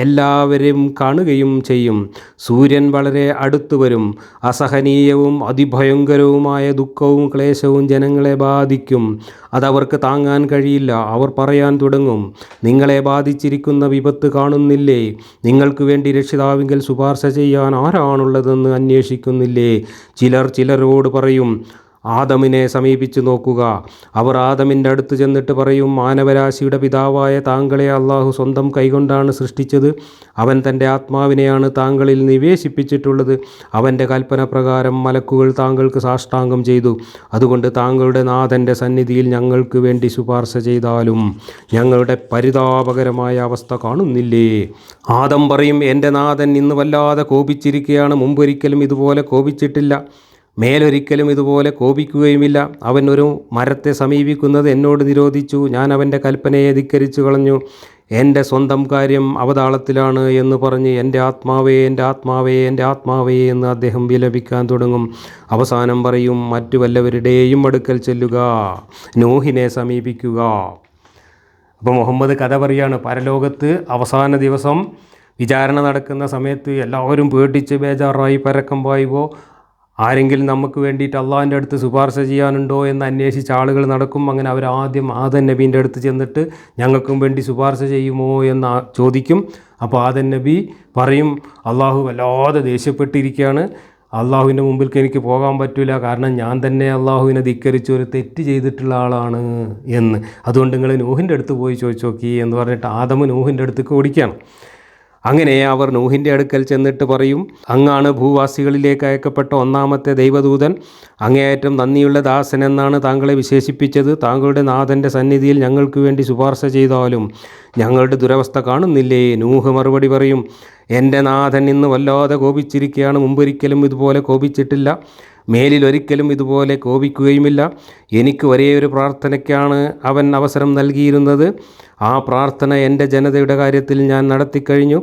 എല്ലാവരെയും കാണുകയും ചെയ്യും. സൂര്യൻ വളരെ അടുത്തു വരും. അസഹനീയവും അതിഭയങ്കരവുമായ ദുഃഖവും ക്ലേശവും ജനങ്ങളെ ബാധിക്കും. അതവർക്ക് താങ്ങാൻ കഴിയില്ല. അവർ പറയാൻ തുടങ്ങും, നിങ്ങളെ ബാധിച്ചിരിക്കുന്ന വിപത്ത് കാണുന്നില്ലേ? നിങ്ങൾക്ക് വേണ്ടി രക്ഷിതാവിങ്കൽ ശുപാർശ ചെയ്യാൻ ആരാണുള്ളതെന്ന് അന്വേഷിക്കുന്നില്ലേ? ചിലരോട് പറയും, ആദമിനെ സമീപിച്ചു നോക്കുക. അവർ ആദമിൻ്റെ അടുത്ത് ചെന്നിട്ട് പറയും, മാനവരാശിയുടെ പിതാവായ താങ്കളെ അള്ളാഹു സ്വന്തം കൈകൊണ്ടാണ് സൃഷ്ടിച്ചത്. അവൻ തൻ്റെ ആത്മാവിനെയാണ് താങ്കളിൽ നിവേശിപ്പിച്ചിട്ടുള്ളത്. അവൻ്റെ കൽപ്പന പ്രകാരം മലക്കുകൾ താങ്കൾക്ക് സാഷ്ടാംഗം ചെയ്തു. അതുകൊണ്ട് താങ്കളുടെ നാഥൻ്റെ സന്നിധിയിൽ ഞങ്ങൾക്ക് വേണ്ടി ശുപാർശ ചെയ്താലും ഞങ്ങളുടെ പരിതാപകരമായ അവസ്ഥ കാണുന്നില്ലേ? ആദം പറയും, എൻ്റെ നാഥൻ ഇന്ന് വല്ലാതെ കോപിച്ചിരിക്കുകയാണ്. മുമ്പൊരിക്കലും ഇതുപോലെ കോപിച്ചിട്ടില്ല, മേലൊരിക്കലും ഇതുപോലെ കോപിക്കുകയുമില്ല. അവൻ ഒരു മരത്തെ സമീപിക്കുന്നത് എന്നോട് നിരോധിച്ചു. ഞാൻ അവൻ്റെ കൽപ്പനയെ ധിക്കരിച്ചു കളഞ്ഞു. എൻ്റെ സ്വന്തം കാര്യം അവതാളത്തിലാണ് എന്ന് പറഞ്ഞ് എൻ്റെ ആത്മാവേ, എൻ്റെ ആത്മാവേ, എൻ്റെ ആത്മാവേ എന്ന് അദ്ദേഹം വിലപിക്കാൻ തുടങ്ങും. അവസാനം പറയും, മറ്റു വല്ലവരുടെയും അടുക്കൽ ചെല്ലുക, നോഹിനെ സമീപിക്കുക. അപ്പോൾ മുഹമ്മദ് കഥ പറയാണ്, പരലോകത്ത് അവസാന ദിവസം വിചാരണ നടക്കുന്ന സമയത്ത് എല്ലാവരും പേടിച്ച് ബേജാറായി പരക്കം പായുമ്പോൾ ആരെങ്കിലും നമുക്ക് വേണ്ടിയിട്ട് അള്ളാഹിൻ്റെ അടുത്ത് ശുപാർശ ചെയ്യാനുണ്ടോ എന്ന് അന്വേഷിച്ച് ആളുകൾ നടക്കും. അങ്ങനെ അവർ ആദ്യം ആദം നബീൻ്റെ അടുത്ത് ചെന്നിട്ട് ഞങ്ങൾക്കും വേണ്ടി ശുപാർശ ചെയ്യുമോ എന്ന് ചോദിക്കും. അപ്പോൾ ആദം നബി പറയും, അള്ളാഹു വല്ലാതെ ദേഷ്യപ്പെട്ടിരിക്കുകയാണ്, അള്ളാഹുവിൻ്റെ മുമ്പിലേക്ക് എനിക്ക് പോകാൻ പറ്റില്ല, കാരണം ഞാൻ തന്നെ അള്ളാഹുവിനെ ധിക്കരിച്ച് ഒരു തെറ്റ് ചെയ്തിട്ടുള്ള ആളാണ് എന്ന്. അതുകൊണ്ട് നിങ്ങൾ നൂഹിൻ്റെ അടുത്ത് പോയി ചോദിച്ചു നോക്കി എന്ന് പറഞ്ഞിട്ട് ആദം നൂഹിൻ്റെ അടുത്തേക്ക് ഓടിക്കുകയാണ്. അങ്ങനെ അവർ നൂഹിൻ്റെ അടുക്കൽ ചെന്നിട്ട് പറയും, അങ്ങാണ് ഭൂവാസികളിലേക്ക് അയക്കപ്പെട്ട ഒന്നാമത്തെ ദൈവദൂതൻ, അങ്ങേയറ്റം നന്ദിയുള്ള ദാസൻ എന്നാണ് താങ്കളെ വിശേഷിപ്പിച്ചത്. താങ്കളുടെ നാഥൻ്റെ സന്നിധിയിൽ ഞങ്ങൾക്ക് വേണ്ടി ശുപാർശ ചെയ്താലും ഞങ്ങളുടെ ദുരവസ്ഥ കാണുന്നില്ലേ? നൂഹ് മറുപടി പറയും, എൻ്റെ നാഥൻ ഇന്ന് വല്ലാതെ കോപിച്ചിരിക്കുകയാണ്. മുമ്പൊരിക്കലും ഇതുപോലെ കോപിച്ചിട്ടില്ല, മേലിലൊരിക്കലും ഇതുപോലെ കോപിക്കുകയുമില്ല. എനിക്ക് ഒരേ ഒരു പ്രാർത്ഥനയ്ക്കാണ് അവൻ അവസരം നൽകിയിരുന്നത്. ആ പ്രാർത്ഥന എൻ്റെ ജനതയുടെ കാര്യത്തിൽ ഞാൻ നടത്തിക്കഴിഞ്ഞു.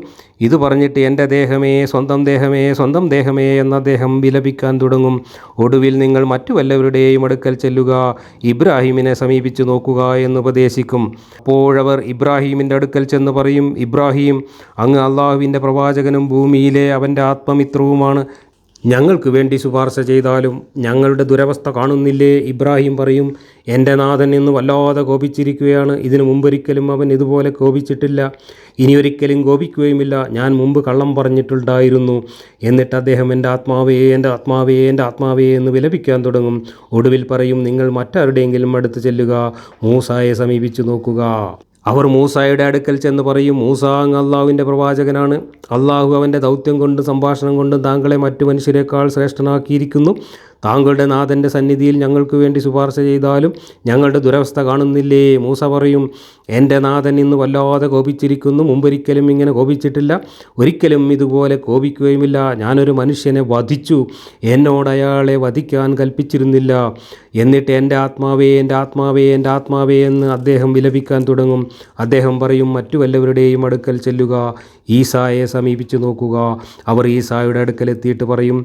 ഇത് പറഞ്ഞിട്ട് എൻ്റെ ദേഹമേ, സ്വന്തം ദേഹമേ, സ്വന്തം ദേഹമേ എന്ന് അദ്ദേഹം വിലപിക്കാൻ തുടങ്ങും. ഒടുവിൽ നിങ്ങൾ മറ്റു വല്ലവരുടെയും അടുക്കൽ ചെല്ലുക, ഇബ്രാഹിമിനെ സമീപിച്ചു നോക്കുക എന്ന് ഉപദേശിക്കും. അപ്പോഴവർ ഇബ്രാഹിമിൻ്റെ അടുക്കൽ ചെന്ന് പറയും, ഇബ്രാഹിം, അങ്ങ് അള്ളാഹുവിൻ്റെ പ്രവാചകനും ഭൂമിയിലെ അവൻ്റെ ആത്മമിത്രവുമാണ്. ഞങ്ങൾക്ക് വേണ്ടി ശുപാർശ ചെയ്താലും ഞങ്ങളുടെ ദുരവസ്ഥ കാണുന്നില്ലേ? ഇബ്രാഹിം പറയും, എൻ്റെ നാഥൻ ഇന്ന് വല്ലാതെ കോപിച്ചിരിക്കുകയാണ്. ഇതിനു മുമ്പൊരിക്കലും അവൻ ഇതുപോലെ കോപിച്ചിട്ടില്ല, ഇനിയൊരിക്കലും കോപിക്കുകയുമില്ല. ഞാൻ മുമ്പ് കള്ളം പറഞ്ഞിട്ടുണ്ടായിരുന്നു. എന്നിട്ട് അദ്ദേഹം എൻ്റെ ആത്മാവേ, എൻ്റെ ആത്മാവേ, എൻ്റെ ആത്മാവേ എന്ന് വിലപിക്കാൻ തുടങ്ങും. ഒടുവിൽ പറയും, നിങ്ങൾ മറ്റാരുടെയെങ്കിലും അടുത്ത് ചെല്ലുക, മൂസായെ സമീപിച്ചു നോക്കുക. അവർ മൂസായുടെ അടുക്കൽ ചെന്ന് പറയും, മൂസ, അങ്ങ് അള്ളാഹുവിൻ്റെ പ്രവാചകനാണ്. അള്ളാഹു അവൻ്റെ ദൗത്യം കൊണ്ടും സംഭാഷണം കൊണ്ടും താങ്കളെ മറ്റു മനുഷ്യരെക്കാൾ ശ്രേഷ്ഠനാക്കിയിരിക്കുന്നു. താങ്കളുടെ നാഥൻ്റെ സന്നിധിയിൽ ഞങ്ങൾക്ക് വേണ്ടി ശുപാർശ ചെയ്താലും ഞങ്ങളുടെ ദുരവസ്ഥ കാണുന്നില്ലേ? മൂസ പറയും, എൻ്റെ നാഥൻ ഇന്ന് വല്ലാതെ കോപിച്ചിരിക്കുന്നു. മുമ്പൊരിക്കലും ഇങ്ങനെ കോപിച്ചിട്ടില്ല, ഒരിക്കലും ഇതുപോലെ കോപിക്കുകയുമില്ല. ഞാനൊരു മനുഷ്യനെ വധിച്ചു, എന്നോട് അയാളെ വധിക്കാൻ കൽപ്പിച്ചിരുന്നില്ല. എന്നിട്ട് എൻ്റെ ആത്മാവേ, എൻ്റെ ആത്മാവേ, എൻ്റെ ആത്മാവേ എന്ന് അദ്ദേഹം വിലപിക്കാൻ തുടങ്ങും. അദ്ദേഹം പറയും, മറ്റു വല്ലവരുടെയും അടുക്കൽ ചെല്ലുക, ഈസായെ സമീപിച്ചു നോക്കുക. അവർ ഈസായുടെ അടുക്കൽ എത്തിയിട്ട് പറയും,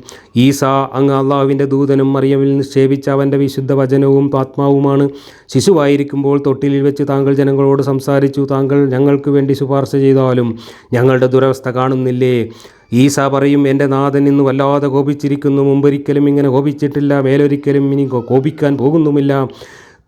ഈസ, അങ്ങ് അള്ളാഹുവിൻ്റെ ദൂതനും മറിയമിൽ നിക്ഷേപിച്ച അവൻ്റെ വിശുദ്ധ വചനവും ആത്മാവുമാണ്. ശിശുവായിരിക്കുമ്പോൾ തൊട്ടിലിൽ വെച്ച് താങ്കൾ ജനങ്ങളോട് സംസാരിച്ചു. താങ്കൾ ഞങ്ങൾക്ക് വേണ്ടി ശുപാർശ ചെയ്താലും ഞങ്ങളുടെ ദുരവസ്ഥ കാണുന്നില്ലേ? ഈസ പറയും, എൻ്റെ നാഥൻ ഇന്ന് വല്ലാതെ കോപിച്ചിരിക്കുന്നു. മുമ്പൊരിക്കലും ഇങ്ങനെ കോപിച്ചിട്ടില്ല, മേലൊരിക്കലും ഇനി കോപിക്കാൻ പോകുന്നുമില്ല.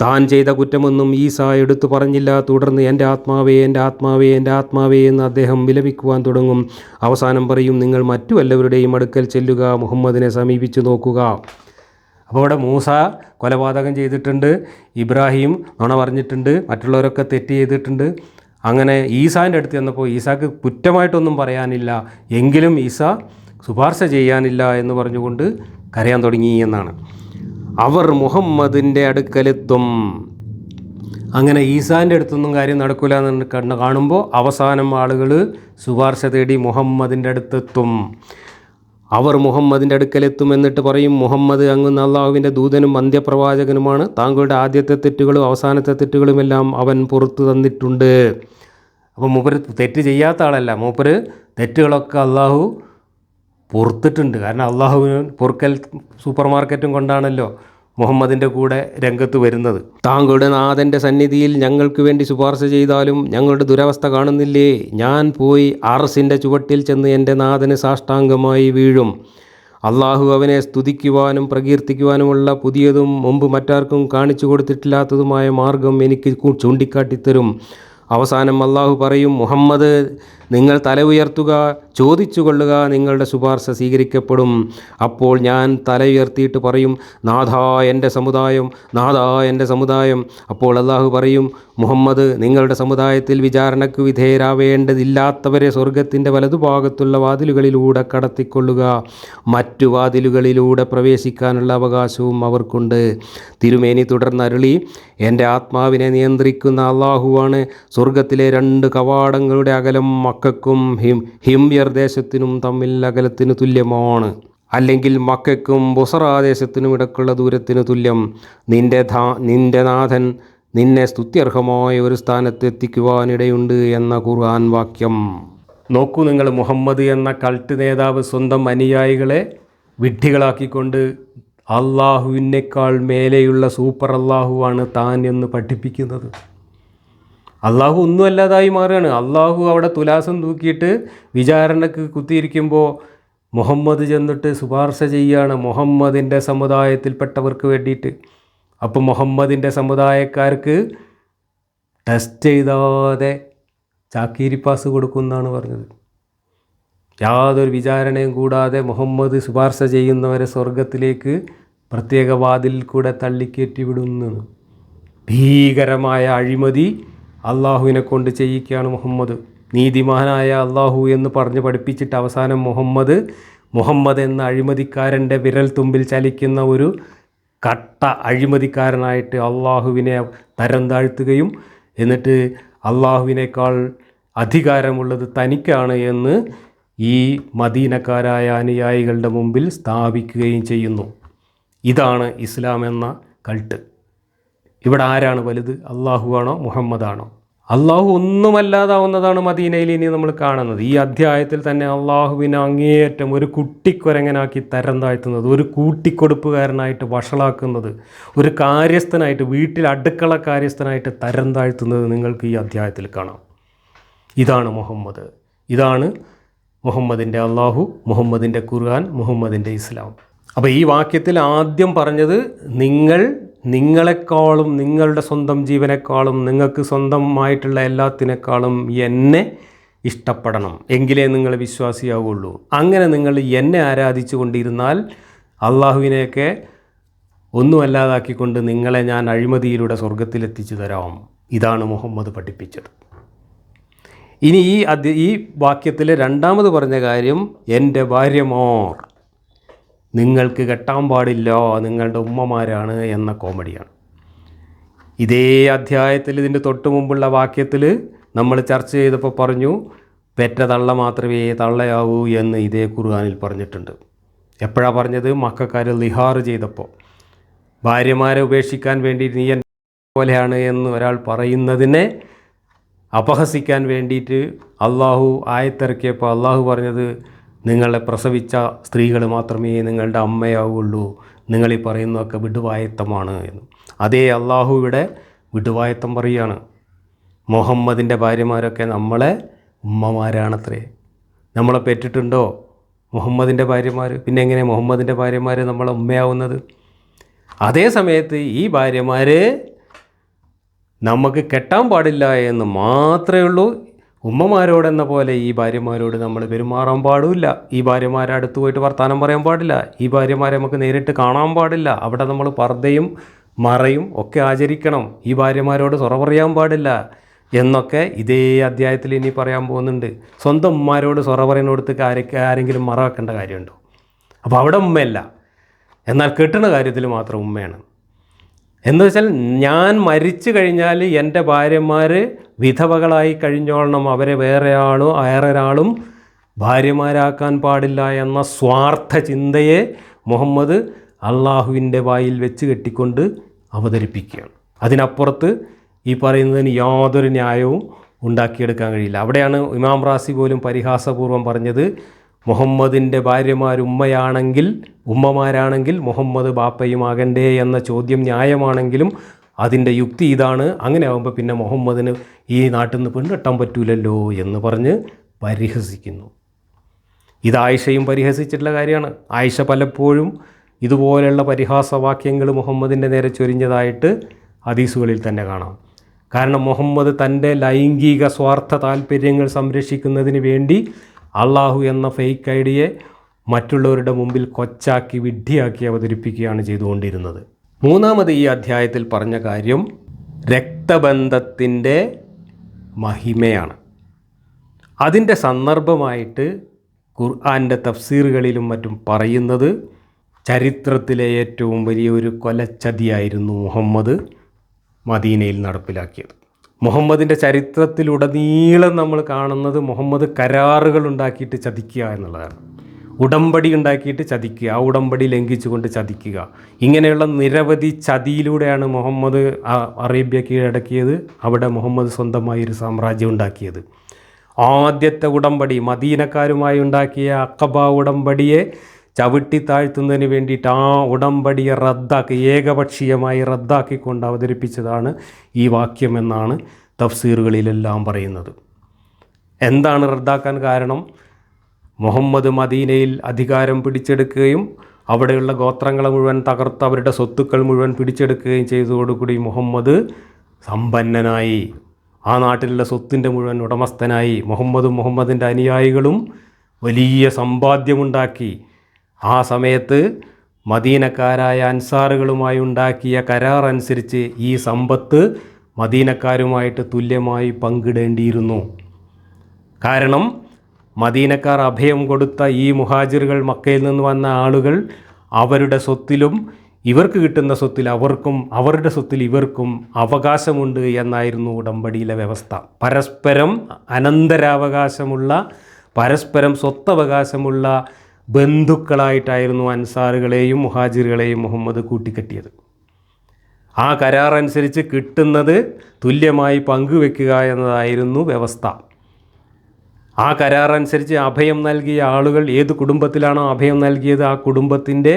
താൻ ചെയ്ത കുറ്റമൊന്നും ഈസ എടുത്തു പറഞ്ഞില്ല. തുടർന്ന് എൻ്റെ ആത്മാവേ, എൻ്റെ ആത്മാവേ, എൻ്റെ ആത്മാവേ എന്ന് അദ്ദേഹം വിലപിക്കുവാൻ തുടങ്ങും. അവസാനം പറയും, നിങ്ങൾ മറ്റു വല്ലവരുടെയും അടുക്കൽ ചെല്ലുക, മുഹമ്മദിനെ സമീപിച്ചു നോക്കുക. അപ്പോൾ ഇവിടെ മൂസ കൊലപാതകം ചെയ്തിട്ടുണ്ട്, ഇബ്രാഹിം നുണ പറഞ്ഞിട്ടുണ്ട്, മറ്റുള്ളവരൊക്കെ തെറ്റ് ചെയ്തിട്ടുണ്ട്. അങ്ങനെ ഈസാൻ്റെ അടുത്ത് ചെന്നപ്പോൾ ഈസാക്ക് കുറ്റമായിട്ടൊന്നും പറയാനില്ല, എങ്കിലും ഈസ ശുപാർശ ചെയ്യാനില്ല എന്ന് പറഞ്ഞുകൊണ്ട് കരയാൻ തുടങ്ങി എന്നാണ്. അവർ മുഹമ്മദിൻ്റെ അടുക്കലെത്തും. അങ്ങനെ ഈസാൻ്റെ അടുത്തൊന്നും കാര്യം നടക്കില്ല എന്ന് കാണുമ്പോൾ അവസാനം ആളുകൾ ശുപാർശ തേടി മുഹമ്മദിൻ്റെ അടുത്തെത്തും. അവർ മുഹമ്മദിൻ്റെ അടുക്കലെത്തും. എന്നിട്ട് പറയും, മുഹമ്മദ്, അങ്ങ് അള്ളാഹുവിൻ്റെ ദൂതനും അന്ത്യപ്രവാചകനുമാണ്. താങ്കളുടെ ആദ്യത്തെ തെറ്റുകളും അവസാനത്തെ തെറ്റുകളുമെല്ലാം അവൻ പുറത്തു തന്നിട്ടുണ്ട്. അപ്പോൾ മൂപ്പര് തെറ്റ് ചെയ്യാത്ത ആളല്ല, മൂപ്പര് തെറ്റുകളൊക്കെ അള്ളാഹു പുറത്തിട്ടുണ്ട്. കാരണം അള്ളാഹുവിന് പൊറുക്കൽ സൂപ്പർ മാർക്കറ്റും കൊണ്ടാണല്ലോ മുഹമ്മദിൻ്റെ കൂടെ രംഗത്ത് വരുന്നത്. താങ്കളുടെ നാഥൻ്റെ സന്നിധിയിൽ ഞങ്ങൾക്ക് വേണ്ടി ശുപാർശ ചെയ്താലും ഞങ്ങളുടെ ദുരവസ്ഥ കാണുന്നില്ലേ? ഞാൻ പോയി അർസിൻ്റെ ചുവട്ടിൽ ചെന്ന് എൻ്റെ നാഥന് സാഷ്ടാംഗമായി വീഴും. അള്ളാഹു അവനെ സ്തുതിക്കുവാനും പ്രകീർത്തിക്കുവാനുമുള്ള പുതിയതും മുമ്പ് മറ്റാർക്കും കാണിച്ചു കൊടുത്തിട്ടില്ലാത്തതുമായ മാർഗം എനിക്ക് ചൂണ്ടിക്കാട്ടിത്തരും. അവസാനം അള്ളാഹു പറയും, മുഹമ്മദ്, നിങ്ങൾ തല ഉയർത്തുക, ചോദിച്ചു കൊള്ളുക, നിങ്ങളുടെ ശുപാർശ സ്വീകരിക്കപ്പെടും. അപ്പോൾ ഞാൻ തല ഉയർത്തിയിട്ട് പറയും, നാഥാ എൻ്റെ സമുദായം, നാഥാ എൻ്റെ സമുദായം. അപ്പോൾ അള്ളാഹു പറയും, മുഹമ്മദ്, നിങ്ങളുടെ സമുദായത്തിൽ വിചാരണയ്ക്ക് വിധേയരാവേണ്ടതില്ലാത്തവരെ സ്വർഗത്തിൻ്റെ വലതുഭാഗത്തുള്ള വാതിലുകളിലൂടെ കടത്തിക്കൊള്ളുക. മറ്റു വാതിലുകളിലൂടെ പ്രവേശിക്കാനുള്ള അവകാശവും അവർക്കുണ്ട്. തിരുമേനി തുടർന്നരുളി, എൻ്റെ ആത്മാവിനെ നിയന്ത്രിക്കുന്ന അള്ളാഹുവാണ്. സ്വർഗത്തിലെ 2 കവാടങ്ങളുടെ അകലം മക്കൾക്കും ഹിംയർ ദേശത്തിനും തമ്മിൽ അകലത്തിന് തുല്യമാണ്. അല്ലെങ്കിൽ മക്കൾക്കും ബുസറാദേശത്തിനും ഇടക്കുള്ള ദൂരത്തിന് തുല്യം. നിന്റെ നാഥൻ നിന്നെ സ്തുത്യർഹമായ ഒരു സ്ഥാനത്ത് എത്തിക്കുവാനിടയുണ്ട് എന്ന ഖുർആൻ വാക്യം. നോക്കൂ നിങ്ങൾ, മുഹമ്മദ് എന്ന കൾട്ട് നേതാവ് സ്വന്തം അനുയായികളെ വിഡ്ഢികളാക്കിക്കൊണ്ട് അള്ളാഹുവിനേക്കാൾ മേലെയുള്ള സൂപ്പർ അള്ളാഹുവാണ് താൻ എന്ന് പഠിപ്പിക്കുന്നത്. അള്ളാഹു ഒന്നുമല്ലാതായി മാറുകയാണ്. അള്ളാഹു അവിടെ തുലാസം തൂക്കിയിട്ട് വിചാരണക്ക് കുത്തിയിരിക്കുമ്പോൾ മുഹമ്മദ് ചെന്നിട്ട് ശുപാർശ ചെയ്യുകയാണ് മുഹമ്മദിൻ്റെ സമുദായത്തിൽപ്പെട്ടവർക്ക് വേണ്ടിയിട്ട്. അപ്പം മുഹമ്മദിൻ്റെ സമുദായക്കാർക്ക് ടെസ്റ്റ് ചെയ്താതെ ചാക്കീരി പാസ് കൊടുക്കുമെന്നാണ് പറഞ്ഞത്. യാതൊരു വിചാരണയും കൂടാതെ മുഹമ്മദ് ശുപാർശ ചെയ്യുന്നവരെ സ്വർഗത്തിലേക്ക് പ്രത്യേക വാതിലിൽ കൂടെ തള്ളിക്കയറ്റി വിടുന്നു. ഭീകരമായ അഴിമതി അള്ളാഹുവിനെ കൊണ്ട് ചെയ്യിക്കുകയാണ് മുഹമ്മദ്. നീതിമാനായ അള്ളാഹു എന്ന് പറഞ്ഞ് പഠിപ്പിച്ചിട്ട് അവസാനം മുഹമ്മദ് എന്ന അഴിമതിക്കാരൻ്റെ വിരൽ തുമ്പിൽ ചലിക്കുന്ന ഒരു കട്ട അഴിമതിക്കാരനായിട്ട് അള്ളാഹുവിനെ തരം താഴ്ത്തുകയും എന്നിട്ട് അള്ളാഹുവിനേക്കാൾ അധികാരമുള്ളത് തനിക്കാണ് എന്ന് ഈ മദീനക്കാരായ അനുയായികളുടെ മുമ്പിൽ സ്ഥാപിക്കുകയും ചെയ്യുന്നു. ഇതാണ് ഇസ്ലാം എന്ന കൾട്ട്. ഇവിടെ ആരാണ് വലുത്? അള്ളാഹുവാണോ മുഹമ്മദാണോ? അള്ളാഹു ഒന്നുമല്ലാതാവുന്നതാണ് മദീനയിൽ ഇനി നമ്മൾ കാണുന്നത്. ഈ അധ്യായത്തിൽ തന്നെ അള്ളാഹുവിനെ അങ്ങേയറ്റം ഒരു കുട്ടിക്കൊരങ്ങനാക്കി തരം താഴ്ത്തുന്നത്, ഒരു കൂട്ടിക്കൊടുപ്പുകാരനായിട്ട് വഷളാക്കുന്നത്, ഒരു കാര്യസ്ഥനായിട്ട് വീട്ടിൽ അടുക്കള കാര്യസ്ഥനായിട്ട് തരം താഴ്ത്തുന്നത് നിങ്ങൾക്ക് ഈ അധ്യായത്തിൽ കാണാം. ഇതാണ് മുഹമ്മദ്. ഇതാണ് മുഹമ്മദിൻ്റെ അള്ളാഹു, മുഹമ്മദിൻ്റെ ഖുർആൻ, മുഹമ്മദിൻ്റെ ഇസ്ലാം. അപ്പോൾ ഈ വാക്യത്തിൽ ആദ്യം പറഞ്ഞത് നിങ്ങളെക്കാളും നിങ്ങളുടെ സ്വന്തം ജീവനേക്കാളും നിങ്ങൾക്ക് സ്വന്തമായിട്ടുള്ള എല്ലാത്തിനേക്കാളും എന്നെ ഇഷ്ടപ്പെടണം, എങ്കിലേ നിങ്ങൾ വിശ്വാസിയാവുള്ളൂ. അങ്ങനെ നിങ്ങൾ എന്നെ ആരാധിച്ചു കൊണ്ടിരുന്നാൽ അള്ളാഹുവിനെയൊക്കെ ഒന്നുമല്ലാതാക്കിക്കൊണ്ട് നിങ്ങളെ ഞാൻ അഴിമതിയിലൂടെ സ്വർഗത്തിലെത്തിച്ചു തരാം. ഇതാണ് മുഹമ്മദ് പഠിപ്പിച്ചത്. ഇനി ഈ വാക്യത്തിൽ രണ്ടാമത് പറഞ്ഞ കാര്യം എൻ്റെ ഭാര്യമാർ നിങ്ങൾക്ക് കെട്ടാൻ പാടില്ല, നിങ്ങളുടെ ഉമ്മമാരാണ് എന്ന കോമഡിയാണ്. ഇതേ അധ്യായത്തിൽ ഇതിൻ്റെ തൊട്ട് മുമ്പുള്ള വാക്യത്തിൽ നമ്മൾ ചർച്ച ചെയ്തപ്പോൾ പറഞ്ഞു പെറ്റ തള്ള മാത്രമേ തള്ളയാവൂ എന്ന് ഇതേ ഖുർആനിൽ പറഞ്ഞിട്ടുണ്ട്. എപ്പോഴാണ് പറഞ്ഞത്? മക്കക്കാർ ലിഹാർ ചെയ്തപ്പോൾ. ഭാര്യമാരെ ഉപേക്ഷിക്കാൻ വേണ്ടി നീ എൻ്റെ പോലെയാണ് എന്ന് ഒരാൾ പറയുന്നതിനെ അപഹസിക്കാൻ വേണ്ടിയിട്ട് അള്ളാഹു ആയത്തിറക്കിയപ്പോൾ അള്ളാഹു പറഞ്ഞത് നിങ്ങളെ പ്രസവിച്ച സ്ത്രീകൾ മാത്രമേ നിങ്ങളുടെ അമ്മയാവുള്ളൂ, നിങ്ങളീ പറയുന്നതൊക്കെ വിടുവായത്തമാണ് എന്ന്. അതേ അള്ളാഹു ഇവിടെ വിടുവായത്തം പറയുകയാണ്. മുഹമ്മദിൻ്റെ ഭാര്യമാരൊക്കെ നമ്മളെ ഉമ്മമാരാണത്രേ. നമ്മളെ പെറ്റിട്ടുണ്ടോ മുഹമ്മദിൻ്റെ ഭാര്യമാർ? പിന്നെ എങ്ങനെ മുഹമ്മദിൻ്റെ ഭാര്യമാർ നമ്മളെ ഉമ്മയാവുന്നത്? അതേ സമയത്ത് ഈ ഭാര്യമാർ നമുക്ക് കെട്ടാൻ പാടില്ല എന്ന് മാത്രമേ ഉള്ളൂ. ഉമ്മമാരോടെന്ന പോലെ ഈ ഭാര്യമാരോട് നമ്മൾ പെരുമാറാൻ പാടില്ല. ഈ ഭാര്യമാരെ അടുത്ത് പോയിട്ട് വർത്തമാനം പറയാൻ പാടില്ല. ഈ ഭാര്യമാരെ നമുക്ക് നേരിട്ട് കാണാൻ പാടില്ല. അവിടെ നമ്മൾ പർദ്ദയും മറയും ഒക്കെ ആചരിക്കണം. ഈ ഭാര്യമാരോട് സൊറ പറയാൻ പാടില്ല എന്നൊക്കെ ഇതേ അധ്യായത്തിൽ ഇനി പറയാൻ പോകുന്നുണ്ട്. സ്വന്തം ഉമ്മാരോട് സൊറ പറയുന്നിടത്ത് ആരെങ്കിലും മറ വെക്കേണ്ട കാര്യമുണ്ടോ? അപ്പോൾ അവിടെ ഉമ്മയല്ല, എന്നാൽ കെട്ടുന്ന കാര്യത്തിൽ മാത്രം ഉമ്മയാണ്. എന്ന് വെച്ചാൽ ഞാൻ മരിച്ചു കഴിഞ്ഞാൽ എൻ്റെ ഭാര്യമാർ വിധവകളായി കഴിഞ്ഞോളണം, അവരെ വേറൊരാളും ഭാര്യമാരാക്കാൻ പാടില്ല എന്ന സ്വാർത്ഥ ചിന്തയെ മുഹമ്മദ് അള്ളാഹുവിൻ്റെ വായിൽ വെച്ച് കെട്ടിക്കൊണ്ട് അവതരിപ്പിക്കുകയാണ്. അതിനപ്പുറത്ത് ഈ പറയുന്നതിന് യാതൊരു ന്യായവും ഉണ്ടാക്കിയെടുക്കാൻ കഴിയില്ല. അവിടെയാണ് ഇമാം റാസി പോലും പരിഹാസപൂർവ്വം പറഞ്ഞത്, മുഹമ്മദിൻ്റെ ഭാര്യമാർ ഉമ്മമാരാണെങ്കിൽ മുഹമ്മദ് ബാപ്പയുമാകണ്ടേ എന്ന ചോദ്യം ന്യായമാണെങ്കിലും അതിൻ്റെ യുക്തി ഇതാണ്. അങ്ങനെ ആകുമ്പോൾ പിന്നെ മുഹമ്മദിന് ഈ നാട്ടിൽ നിന്ന് പെണ്ണെട്ടാൻ പറ്റൂലല്ലോ എന്ന് പറഞ്ഞ് പരിഹസിക്കുന്നു. ഇത് ആയിഷയും പരിഹസിച്ചിട്ടുള്ള കാര്യമാണ്. ആയിഷ പലപ്പോഴും ഇതുപോലെയുള്ള പരിഹാസവാക്യങ്ങൾ മുഹമ്മദിൻ്റെ നേരെ ചൊരിഞ്ഞതായിട്ട് ഹദീസുകളിൽ തന്നെ കാണാം. കാരണം മുഹമ്മദ് തൻ്റെ ലൈംഗിക സ്വാർത്ഥ താല്പര്യങ്ങൾ സംരക്ഷിക്കുന്നതിന് വേണ്ടി അള്ളാഹു എന്ന ഫേക്ക് ഐഡിയെ മറ്റുള്ളവരുടെ മുമ്പിൽ കൊച്ചാക്കി വിഡ്ഢിയാക്കി അവതരിപ്പിക്കുകയാണ് ചെയ്തുകൊണ്ടിരുന്നത്. മൂന്നാമത് ഈ അധ്യായത്തിൽ പറഞ്ഞ കാര്യം രക്തബന്ധത്തിൻ്റെ മഹിമയാണ്. അതിൻ്റെ സന്ദർഭമായിട്ട് ഖുർആൻ്റെ തഫ്സീറുകളിലും മറ്റും പറയുന്നത് ചരിത്രത്തിലെ ഏറ്റവും വലിയൊരു കൊലച്ചതിയായിരുന്നു മുഹമ്മദ് മദീനയിൽ നടപ്പിലാക്കിയത്. മുഹമ്മദിൻ്റെ ചരിത്രത്തിലുടനീളം നമ്മൾ കാണുന്നത് മുഹമ്മദ് കരാറുകൾ ഉണ്ടാക്കിയിട്ട് ചതിക്കുക എന്നുള്ളതാണ്. ഉടമ്പടി ഉണ്ടാക്കിയിട്ട് ചതിക്കുക, ആ ഉടമ്പടി ലംഘിച്ചുകൊണ്ട് ചതിക്കുക, ഇങ്ങനെയുള്ള നിരവധി ചതിയിലൂടെയാണ് മുഹമ്മദ് അറേബ്യ കീഴടക്കിയത്. അവിടെ മുഹമ്മദ് സ്വന്തമായി ഒരു സാമ്രാജ്യം ഉണ്ടാക്കിയത്. ആദ്യത്തെ ഉടമ്പടി മദീനക്കാരുമായി ഉണ്ടാക്കിയ അഖബ ഉടമ്പടിയെ ചവിട്ടിത്താഴ്ത്തുന്നതിന് വേണ്ടിയിട്ട് ആ ഉടമ്പടിയെ ഏകപക്ഷീയമായി റദ്ദാക്കിക്കൊണ്ട് അവതരിപ്പിച്ചതാണ് ഈ വാക്യമെന്നാണ് തഫ്സീറുകളിലെല്ലാം പറയുന്നത്. എന്താണ് റദ്ദാക്കാൻ കാരണം? മുഹമ്മദ് മദീനയിൽ അധികാരം പിടിച്ചെടുക്കുകയും അവിടെയുള്ള ഗോത്രങ്ങളെ മുഴുവൻ തകർത്ത് അവരുടെ സ്വത്തുക്കൾ മുഴുവൻ പിടിച്ചെടുക്കുകയും ചെയ്തതോടുകൂടി മുഹമ്മദ് സമ്പന്നനായി, ആ നാട്ടിലുള്ള സ്വത്തിൻ്റെ മുഴുവൻ ഉടമസ്ഥനായി. മുഹമ്മദിൻ്റെ അനുയായികളും വലിയ സമ്പാദ്യമുണ്ടാക്കി. ആ സമയത്ത് മദീനക്കാരായ അൻസാറുകളുമായി ഉണ്ടാക്കിയ കരാർ അനുസരിച്ച് ഈ സമ്പത്ത് മദീനക്കാരുമായിട്ട് തുല്യമായി പങ്കിടേണ്ടിയിരുന്നു. കാരണം മദീനക്കാർ അഭയം കൊടുത്ത ഈ മുഹാജിറുകൾ, മക്കയിൽ നിന്ന് വന്ന ആളുകൾ, അവരുടെ സ്വത്തിലും ഇവർക്ക് കിട്ടുന്ന സ്വത്തിൽ അവർക്കും അവരുടെ സ്വത്തിൽ ഇവർക്കും അവകാശമുണ്ട് എന്നായിരുന്നു ഉടമ്പടിയിലെ വ്യവസ്ഥ. പരസ്പരം അനന്തരാവകാശമുള്ള, പരസ്പരം സ്വത്തവകാശമുള്ള ബന്ധുക്കളായിട്ടായിരുന്നു അൻസാറുകളെയും മുഹാജിറുകളെയും മുഹമ്മദ് കൂട്ടിക്കെട്ടിയത്. ആ കരാർ അനുസരിച്ച് കിട്ടുന്നത് തുല്യമായി പങ്കുവെക്കുക എന്നതായിരുന്നു വ്യവസ്ഥ. ആ കരാർ അനുസരിച്ച് അഭയം നൽകിയ ആളുകൾ ഏത് കുടുംബത്തിലാണോ അഭയം നൽകിയത് ആ കുടുംബത്തിൻ്റെ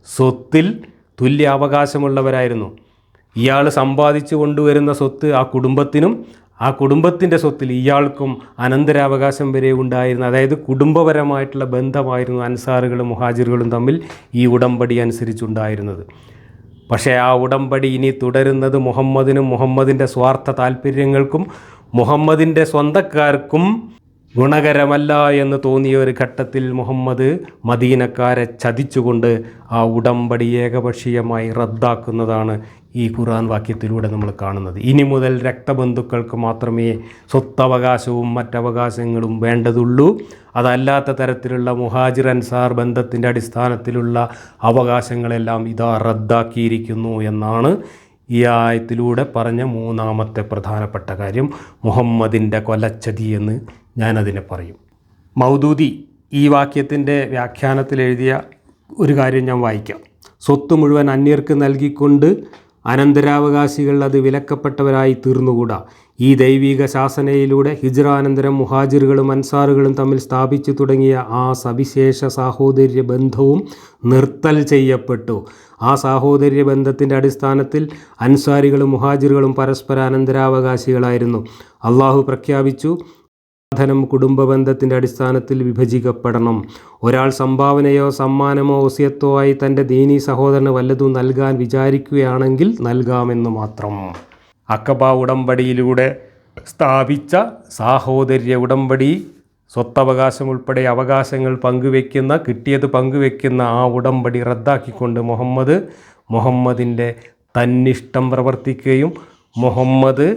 സ്വത്തിൽ തുല്യ അവകാശമുള്ളവരായിരുന്നു. ഇയാൾ സമ്പാദിച്ചു കൊണ്ടുവരുന്ന സ്വത്ത് ആ കുടുംബത്തിനും ആ കുടുംബത്തിൻ്റെ സ്വത്തിൽ ഇയാൾക്കും അനന്തരാവകാശം വരെ ഉണ്ടായിരുന്നു. അതായത് കുടുംബപരമായിട്ടുള്ള ബന്ധമായിരുന്നു അൻസാറുകളും മുഹാജിറുകളും തമ്മിൽ ഈ ഉടമ്പടി അനുസരിച്ചുണ്ടായിരുന്നത്. പക്ഷേ ആ ഉടമ്പടി ഇനി തുടരുന്നത് മുഹമ്മദിനും മുഹമ്മദിൻ്റെ സ്വാർത്ഥ താല്പര്യങ്ങൾക്കും മുഹമ്മദിൻ്റെ സ്വന്തക്കാർക്കും ഗുണകരമല്ല എന്ന് തോന്നിയ ഒരു ഘട്ടത്തിൽ മുഹമ്മദ് മദീനക്കാരെ ചതിച്ചുകൊണ്ട് ആ ഉടമ്പടി ഏകപക്ഷീയമായി റദ്ദാക്കുന്നതാണ് ഈ ഖുർആൻ വാക്യത്തിലൂടെ നമ്മൾ കാണുന്നത്. ഇനി മുതൽ രക്തബന്ധുക്കൾക്ക് മാത്രമേ സ്വത്തവകാശവും മറ്റവകാശങ്ങളും വേണ്ടതുള്ളൂ. അതല്ലാത്ത തരത്തിലുള്ള മുഹാജിർ അൻസാർ ബന്ധത്തിൻ്റെ അടിസ്ഥാനത്തിലുള്ള അവകാശങ്ങളെല്ലാം ഇതാ റദ്ദാക്കിയിരിക്കുന്നു എന്നാണ് ഈ ആയത്തിലൂടെ പറഞ്ഞ മൂന്നാമത്തെ പ്രധാനപ്പെട്ട കാര്യം. മുഹമ്മദിൻ്റെ കൊലച്ചതി എന്ന് ഞാനതിനെ പറയും. മൗദൂദി ഈ വാക്യത്തിൻ്റെ വ്യാഖ്യാനത്തിൽ എഴുതിയ ഒരു കാര്യം ഞാൻ വായിക്കാം. സ്വത്ത് മുഴുവൻ അന്യർക്ക് നൽകിക്കൊണ്ട് അനന്തരാവകാശികൾ അത് വിലക്കപ്പെട്ടവരായി തീർന്നുകൂടാ. ഈ ദൈവിക ശാസനയിലൂടെ ഹിജ്റാനന്തരം മുഹാജിറുകളും അൻസാറുകളും തമ്മിൽ സ്ഥാപിച്ചു തുടങ്ങിയ ആ സവിശേഷ സാഹോദര്യ ബന്ധവും നിർത്തൽ ചെയ്യപ്പെട്ടു. ആ സാഹോദര്യ ബന്ധത്തിൻ്റെ അടിസ്ഥാനത്തിൽ അൻസാരികളും മുഹാജിറുകളും പരസ്പര അനന്തരാവകാശികളായിരുന്നു. അള്ളാഹു പ്രഖ്യാപിച്ചു, ധനം കുടുംബബന്ധത്തിൻ്റെ അടിസ്ഥാനത്തിൽ വിഭജിക്കപ്പെടണം. ഒരാൾ സംഭാവനയോ സമ്മാനമോ വസിയത്തോ ആയി തൻ്റെ ദീനീ സഹോദരന് വല്ലതും നൽകാൻ വിചാരിക്കുകയാണെങ്കിൽ നൽകാമെന്ന് മാത്രം. അഖബ ഉടമ്പടിയിലൂടെ സ്ഥാപിച്ച സാഹോദര്യ ഉടമ്പടി, സ്വത്തവകാശം ഉൾപ്പെടെ അവകാശങ്ങൾ പങ്കുവെക്കുന്ന, കിട്ടിയത് പങ്കുവെക്കുന്ന ആ ഉടമ്പടി റദ്ദാക്കിക്കൊണ്ട് മുഹമ്മദിൻ്റെ തന്നിഷ്ടം പ്രവർത്തിക്കുകയും മുഹമ്മദ്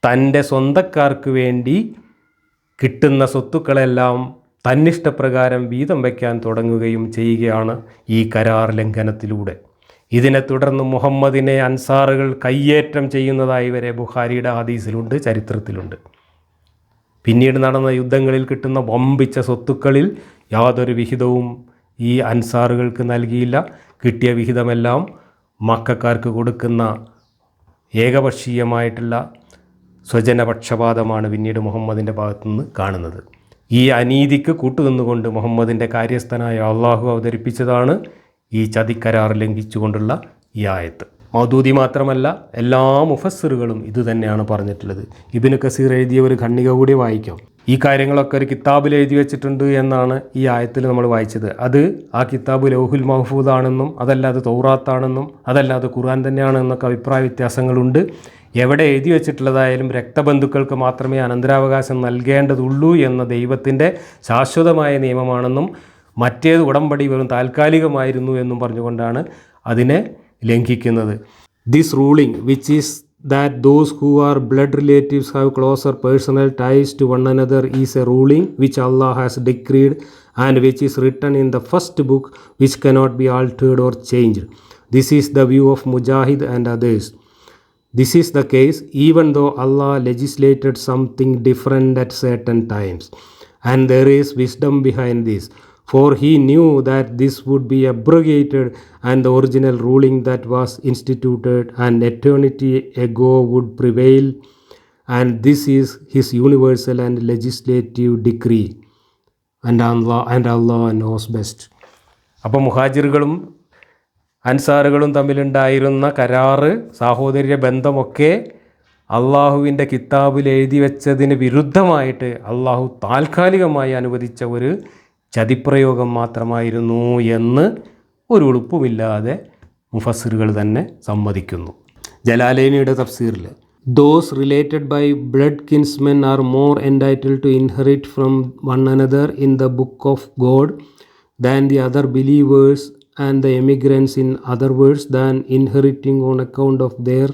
തൻ്റെ സ്വന്തക്കാർക്ക് വേണ്ടി കിട്ടുന്ന സ്വത്തുക്കളെല്ലാം തന്നിഷ്ടപ്രകാരം വീതം വയ്ക്കാൻ തുടങ്ങുകയും ചെയ്യുകയാണ് ഈ കരാർ ലംഘനത്തിലൂടെ. ഇതിനെ തുടർന്ന് മുഹമ്മദിനെ അൻസാറുകൾ കയ്യേറ്റം ചെയ്യുന്നതായി വരെ ബുഖാരിയുടെ ഹദീസിലുണ്ട്, ചരിത്രത്തിലുണ്ട്. പിന്നീട് നടന്ന യുദ്ധങ്ങളിൽ കിട്ടുന്ന വമ്പിച്ച സ്വത്തുക്കളിൽ യാതൊരു വിഹിതവും ഈ അൻസാറുകൾക്ക് നൽകിയില്ല. കിട്ടിയ വിഹിതമെല്ലാം മക്കക്കാർക്ക് കൊടുക്കുന്ന ഏകപക്ഷീയമായിട്ടുള്ള സ്വജനപക്ഷപാതമാണ് പിന്നീട് മുഹമ്മദിൻ്റെ ഭാഗത്തുനിന്ന് കാണുന്നത്. ഈ അനീതിക്ക് കൂട്ടുനിന്നുകൊണ്ട് മുഹമ്മദിൻ്റെ കാര്യസ്ഥനായ അള്ളാഹു അവതരിപ്പിച്ചതാണ് ഈ ചതിക്കരാർ ലംഘിച്ചുകൊണ്ടുള്ള ഈ ആയത്ത്. മൗദൂദി മാത്രമല്ല, എല്ലാ മുഫസ്സിറുകളും ഇത് തന്നെയാണ് പറഞ്ഞിട്ടുള്ളത്. ഇബ്നു കസീർ എഴുതിയ ഒരു ഖണ്ഡിക കൂടി വായിക്കാം. ഈ കാര്യങ്ങളൊക്കെ ഒരു കിതാബിൽ എഴുതി വെച്ചിട്ടുണ്ട് എന്നാണ് ഈ ആയത്തിൽ നമ്മൾ വായിച്ചത്. അത് ആ കിതാബ് ലൗഹുൽ മഹ്ഫൂദാണെന്നും അതല്ല അത് തൗറാത്താണെന്നും അതല്ല അത് ഖുർആൻ തന്നെയാണെന്നൊക്കെ അഭിപ്രായ വ്യത്യാസങ്ങളുണ്ട്. എവിടെ എഴുതി വെച്ചിട്ടുള്ളതായാലും രക്തബന്ധുക്കൾക്ക് മാത്രമേ അനന്തരാവകാശം നൽകേണ്ടതുള്ളൂ എന്ന ദൈവത്തിൻ്റെ ശാശ്വതമായ നിയമമാണെന്നും മറ്റേത് ഉടമ്പടി വെറും താൽക്കാലികമായിരുന്നു എന്നും പറഞ്ഞുകൊണ്ടാണ് അതിനെ ലംഘിക്കുന്നത്. This ruling which is that those who are blood relatives have closer personal ties to one another is a ruling which Allah has decreed and which is written in the first book, which cannot be altered or changed. This is the view of Mujahid and others. This is the case even though Allah legislated something different at certain times, and there is wisdom behind this. For he knew that this would be abrogated and the original ruling that was instituted an eternity ago would prevail, and this is his universal and legislative decree, and Allah knows best. അപ്പോൾ മുഹാജിറുകളും അൻസാറുകളും തമ്മിലുണ്ടായിരുന്ന കരാറ്, സാഹോദര്യ ബന്ധമൊക്കെ അള്ളാഹുവിൻ്റെ കിതാബിൽ എഴുതി വെച്ചതിന് വിരുദ്ധമായിട്ട് അള്ളാഹു താൽക്കാലികമായി അനുവദിച്ച ഒരു ചതിപ്രയോഗം മാത്രമായിരുന്നു എന്ന് ഒരു ഉളുപ്പുമില്ലാതെ മുഫസ്സിറുകൾ തന്നെ സമ്മതിക്കുന്നു. ജലാലൈനിയുടെ തഫ്സീറിൽ Those related by blood kinsmen are more entitled to inherit from one another in the book of God than the other believers and the emigrants, in other words, than inheriting on account of their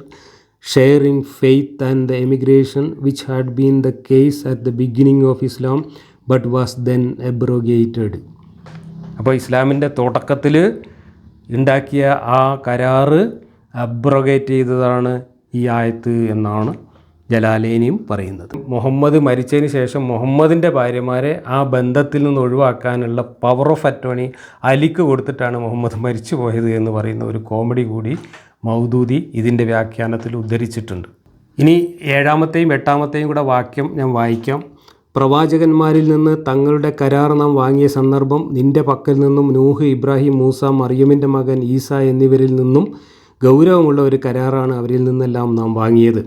share in faith and the emigration, which had been the case at the beginning of Islam but was then abrogated. അപ്പോൾ ഇസ്ലാമിൻ്റെ തുടക്കത്തിൽ ഉണ്ടാക്കിയ ആ കരാറ് abrogate ചെയ്തതാണ് ഈ ആയത്ത് എന്നാണ് ജലാലൈനിയും പറയുന്നത്. മുഹമ്മദ് മരിച്ചതിന് ശേഷം മുഹമ്മദിൻ്റെ ഭാര്യമാരെ ആ ബന്ധത്തിൽ നിന്ന് ഒഴിവാക്കാനുള്ള പവർ ഓഫ് അറ്റോണി അലിക്ക് കൊടുത്തിട്ടാണ് മുഹമ്മദ് മരിച്ചു പോയത് എന്ന് പറയുന്ന ഒരു കോമഡി കൂടി മൗദൂദി ഇതിൻ്റെ വ്യാഖ്യാനത്തിൽ ഉദ്ധരിച്ചിട്ടുണ്ട്. ഇനി 7-ാമത്തെയും 8-ാമത്തെയും കൂടെ വാക്യം ഞാൻ വായിക്കാം. പ്രവാചകന്മാരിൽ നിന്ന് തങ്ങളുടെ കരാർ നാം വാങ്ങിയ സന്ദർഭം നിൻ്റെ പക്കൽ നിന്നും നൂഹ്, ഇബ്രാഹിം, മൂസ, മറിയമിൻ്റെ മകൻ ഈസ എന്നിവരിൽ നിന്നും ഗൗരവമുള്ള ഒരു കരാറാണ് അവരിൽ നിന്നെല്ലാം നാം വാങ്ങിയത്.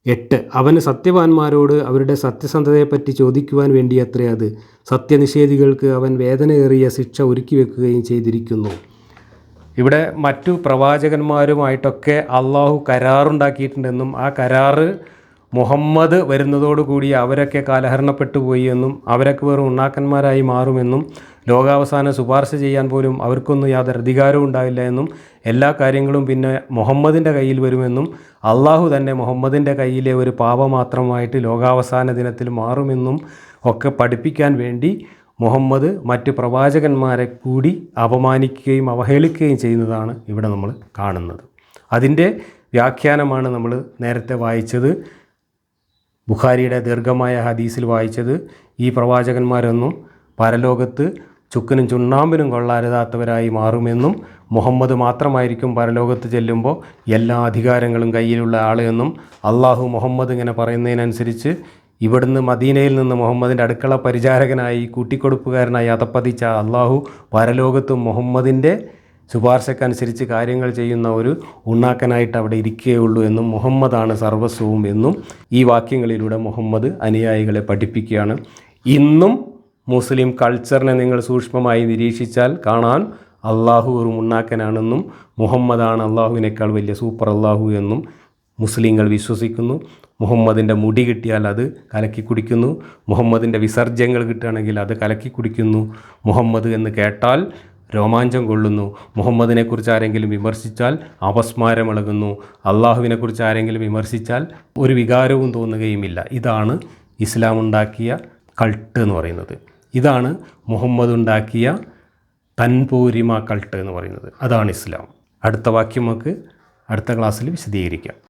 8. അവന് സത്യവാന്മാരോട് അവരുടെ സത്യസന്ധതയെപ്പറ്റി ചോദിക്കുവാൻ വേണ്ടിയത്രേ അത്. സത്യനിഷേധികൾക്ക് അവൻ വേദനയേറിയ ശിക്ഷ ഒരുക്കി വെക്കുകയും ചെയ്തിരിക്കുന്നു. ഇവിടെ മറ്റു പ്രവാചകന്മാരുമായിട്ടൊക്കെ അള്ളാഹു കരാറുണ്ടാക്കിയിട്ടുണ്ടെന്നും ആ കരാറ് മുഹമ്മദ് വരുന്നതോടുകൂടി അവരൊക്കെ കാലഹരണപ്പെട്ടു പോയി എന്നും അവരൊക്കെ വെറും ഉണ്ണാക്കന്മാരായി മാറുമെന്നും ലോകാവസാനം ശുപാർശ ചെയ്യാൻ പോലും അവർക്കൊന്നും യാതൊരു അധികാരവും ഉണ്ടാവില്ല എന്നും എല്ലാ കാര്യങ്ങളും പിന്നെ മുഹമ്മദിൻ്റെ കയ്യിൽ വരുമെന്നും അള്ളാഹു തന്നെ മുഹമ്മദിൻ്റെ കയ്യിലെ ഒരു പാപമാത്രമായിട്ട് ലോകാവസാന ദിനത്തിൽ മാറുമെന്നും ഒക്കെ പഠിപ്പിക്കാൻ വേണ്ടി മുഹമ്മദ് മറ്റ് പ്രവാചകന്മാരെ കൂടി അപമാനിക്കുകയും അവഹേളിക്കുകയും ചെയ്യുന്നതാണ് ഇവിടെ നമ്മൾ കാണുന്നത്. അതിൻ്റെ വ്യാഖ്യാനമാണ് നമ്മൾ നേരത്തെ വായിച്ചത്. ബുഖാരിയുടെ ദീർഘമായ ഹദീസിൽ വായിച്ചത് ഈ പ്രവാചകന്മാരൊന്നും പരലോകത്ത് ചുക്കിനും ചുണ്ണാമ്പിനും കൊള്ളരുതാത്തവരായി മാറുമെന്നും മുഹമ്മദ് മാത്രമായിരിക്കും പരലോകത്ത് ചെല്ലുമ്പോൾ എല്ലാ അധികാരങ്ങളും കയ്യിലുള്ള ആളെന്നും അള്ളാഹു മുഹമ്മദ് ഇങ്ങനെ പറയുന്നതിനനുസരിച്ച് ഇവിടുന്ന് മദീനയിൽ നിന്ന് മുഹമ്മദിൻ്റെ അടുക്കള പരിചാരകനായി കൂട്ടിക്കൊടുപ്പുകാരനായി അതപ്പതിച്ച അള്ളാഹു പരലോകത്തും മുഹമ്മദിൻ്റെ ശുപാർശക്കനുസരിച്ച് കാര്യങ്ങൾ ചെയ്യുന്ന ഒരു ഉണ്ണാക്കനായിട്ട് അവിടെ ഇരിക്കുകയുള്ളൂ എന്നും മുഹമ്മദാണ് സർവസ്വവും എന്നും ഈ വാക്യങ്ങളിലൂടെ മുഹമ്മദ് അനുയായികളെ പഠിപ്പിക്കുകയാണ്. ഇന്നും മുസ്ലിം കൾച്ചറിനെ നിങ്ങൾ സൂക്ഷ്മമായി നിരീക്ഷിച്ചാൽ കാണാൻ അള്ളാഹു ഒരു ഉണ്ണാക്കനാണെന്നും മുഹമ്മദാണ് അള്ളാഹുവിനേക്കാൾ വലിയ സൂപ്പർ അള്ളാഹു എന്നും മുസ്ലിങ്ങൾ വിശ്വസിക്കുന്നു. മുഹമ്മദിൻ്റെ മുടി കിട്ടിയാൽ അത് കലക്കി കുടിക്കുന്നു. മുഹമ്മദിൻ്റെ വിസർജ്യങ്ങൾ കിട്ടുകയാണെങ്കിൽ അത് കലക്കി കുടിക്കുന്നു. മുഹമ്മദ് എന്ന് കേട്ടാൽ രോമാഞ്ചം കൊള്ളുന്നു. മുഹമ്മദിനെക്കുറിച്ച് ആരെങ്കിലും വിമർശിച്ചാൽ അപസ്മാരമിളകുന്നു. അള്ളാഹുവിനെക്കുറിച്ച് ആരെങ്കിലും വിമർശിച്ചാൽ ഒരു വികാരവും തോന്നുകയുമില്ല. ഇതാണ് ഇസ്ലാം ഉണ്ടാക്കിയ കൾട്ട് എന്ന് പറയുന്നത്. ഇതാണ് മുഹമ്മദ് ഉണ്ടാക്കിയ തൻപോരിമ കൾട്ട് എന്ന് പറയുന്നത്. അതാണ് ഇസ്ലാം. അടുത്ത വാക്യം നമുക്ക് അടുത്ത ക്ലാസ്സിൽ വിശദീകരിക്കാം.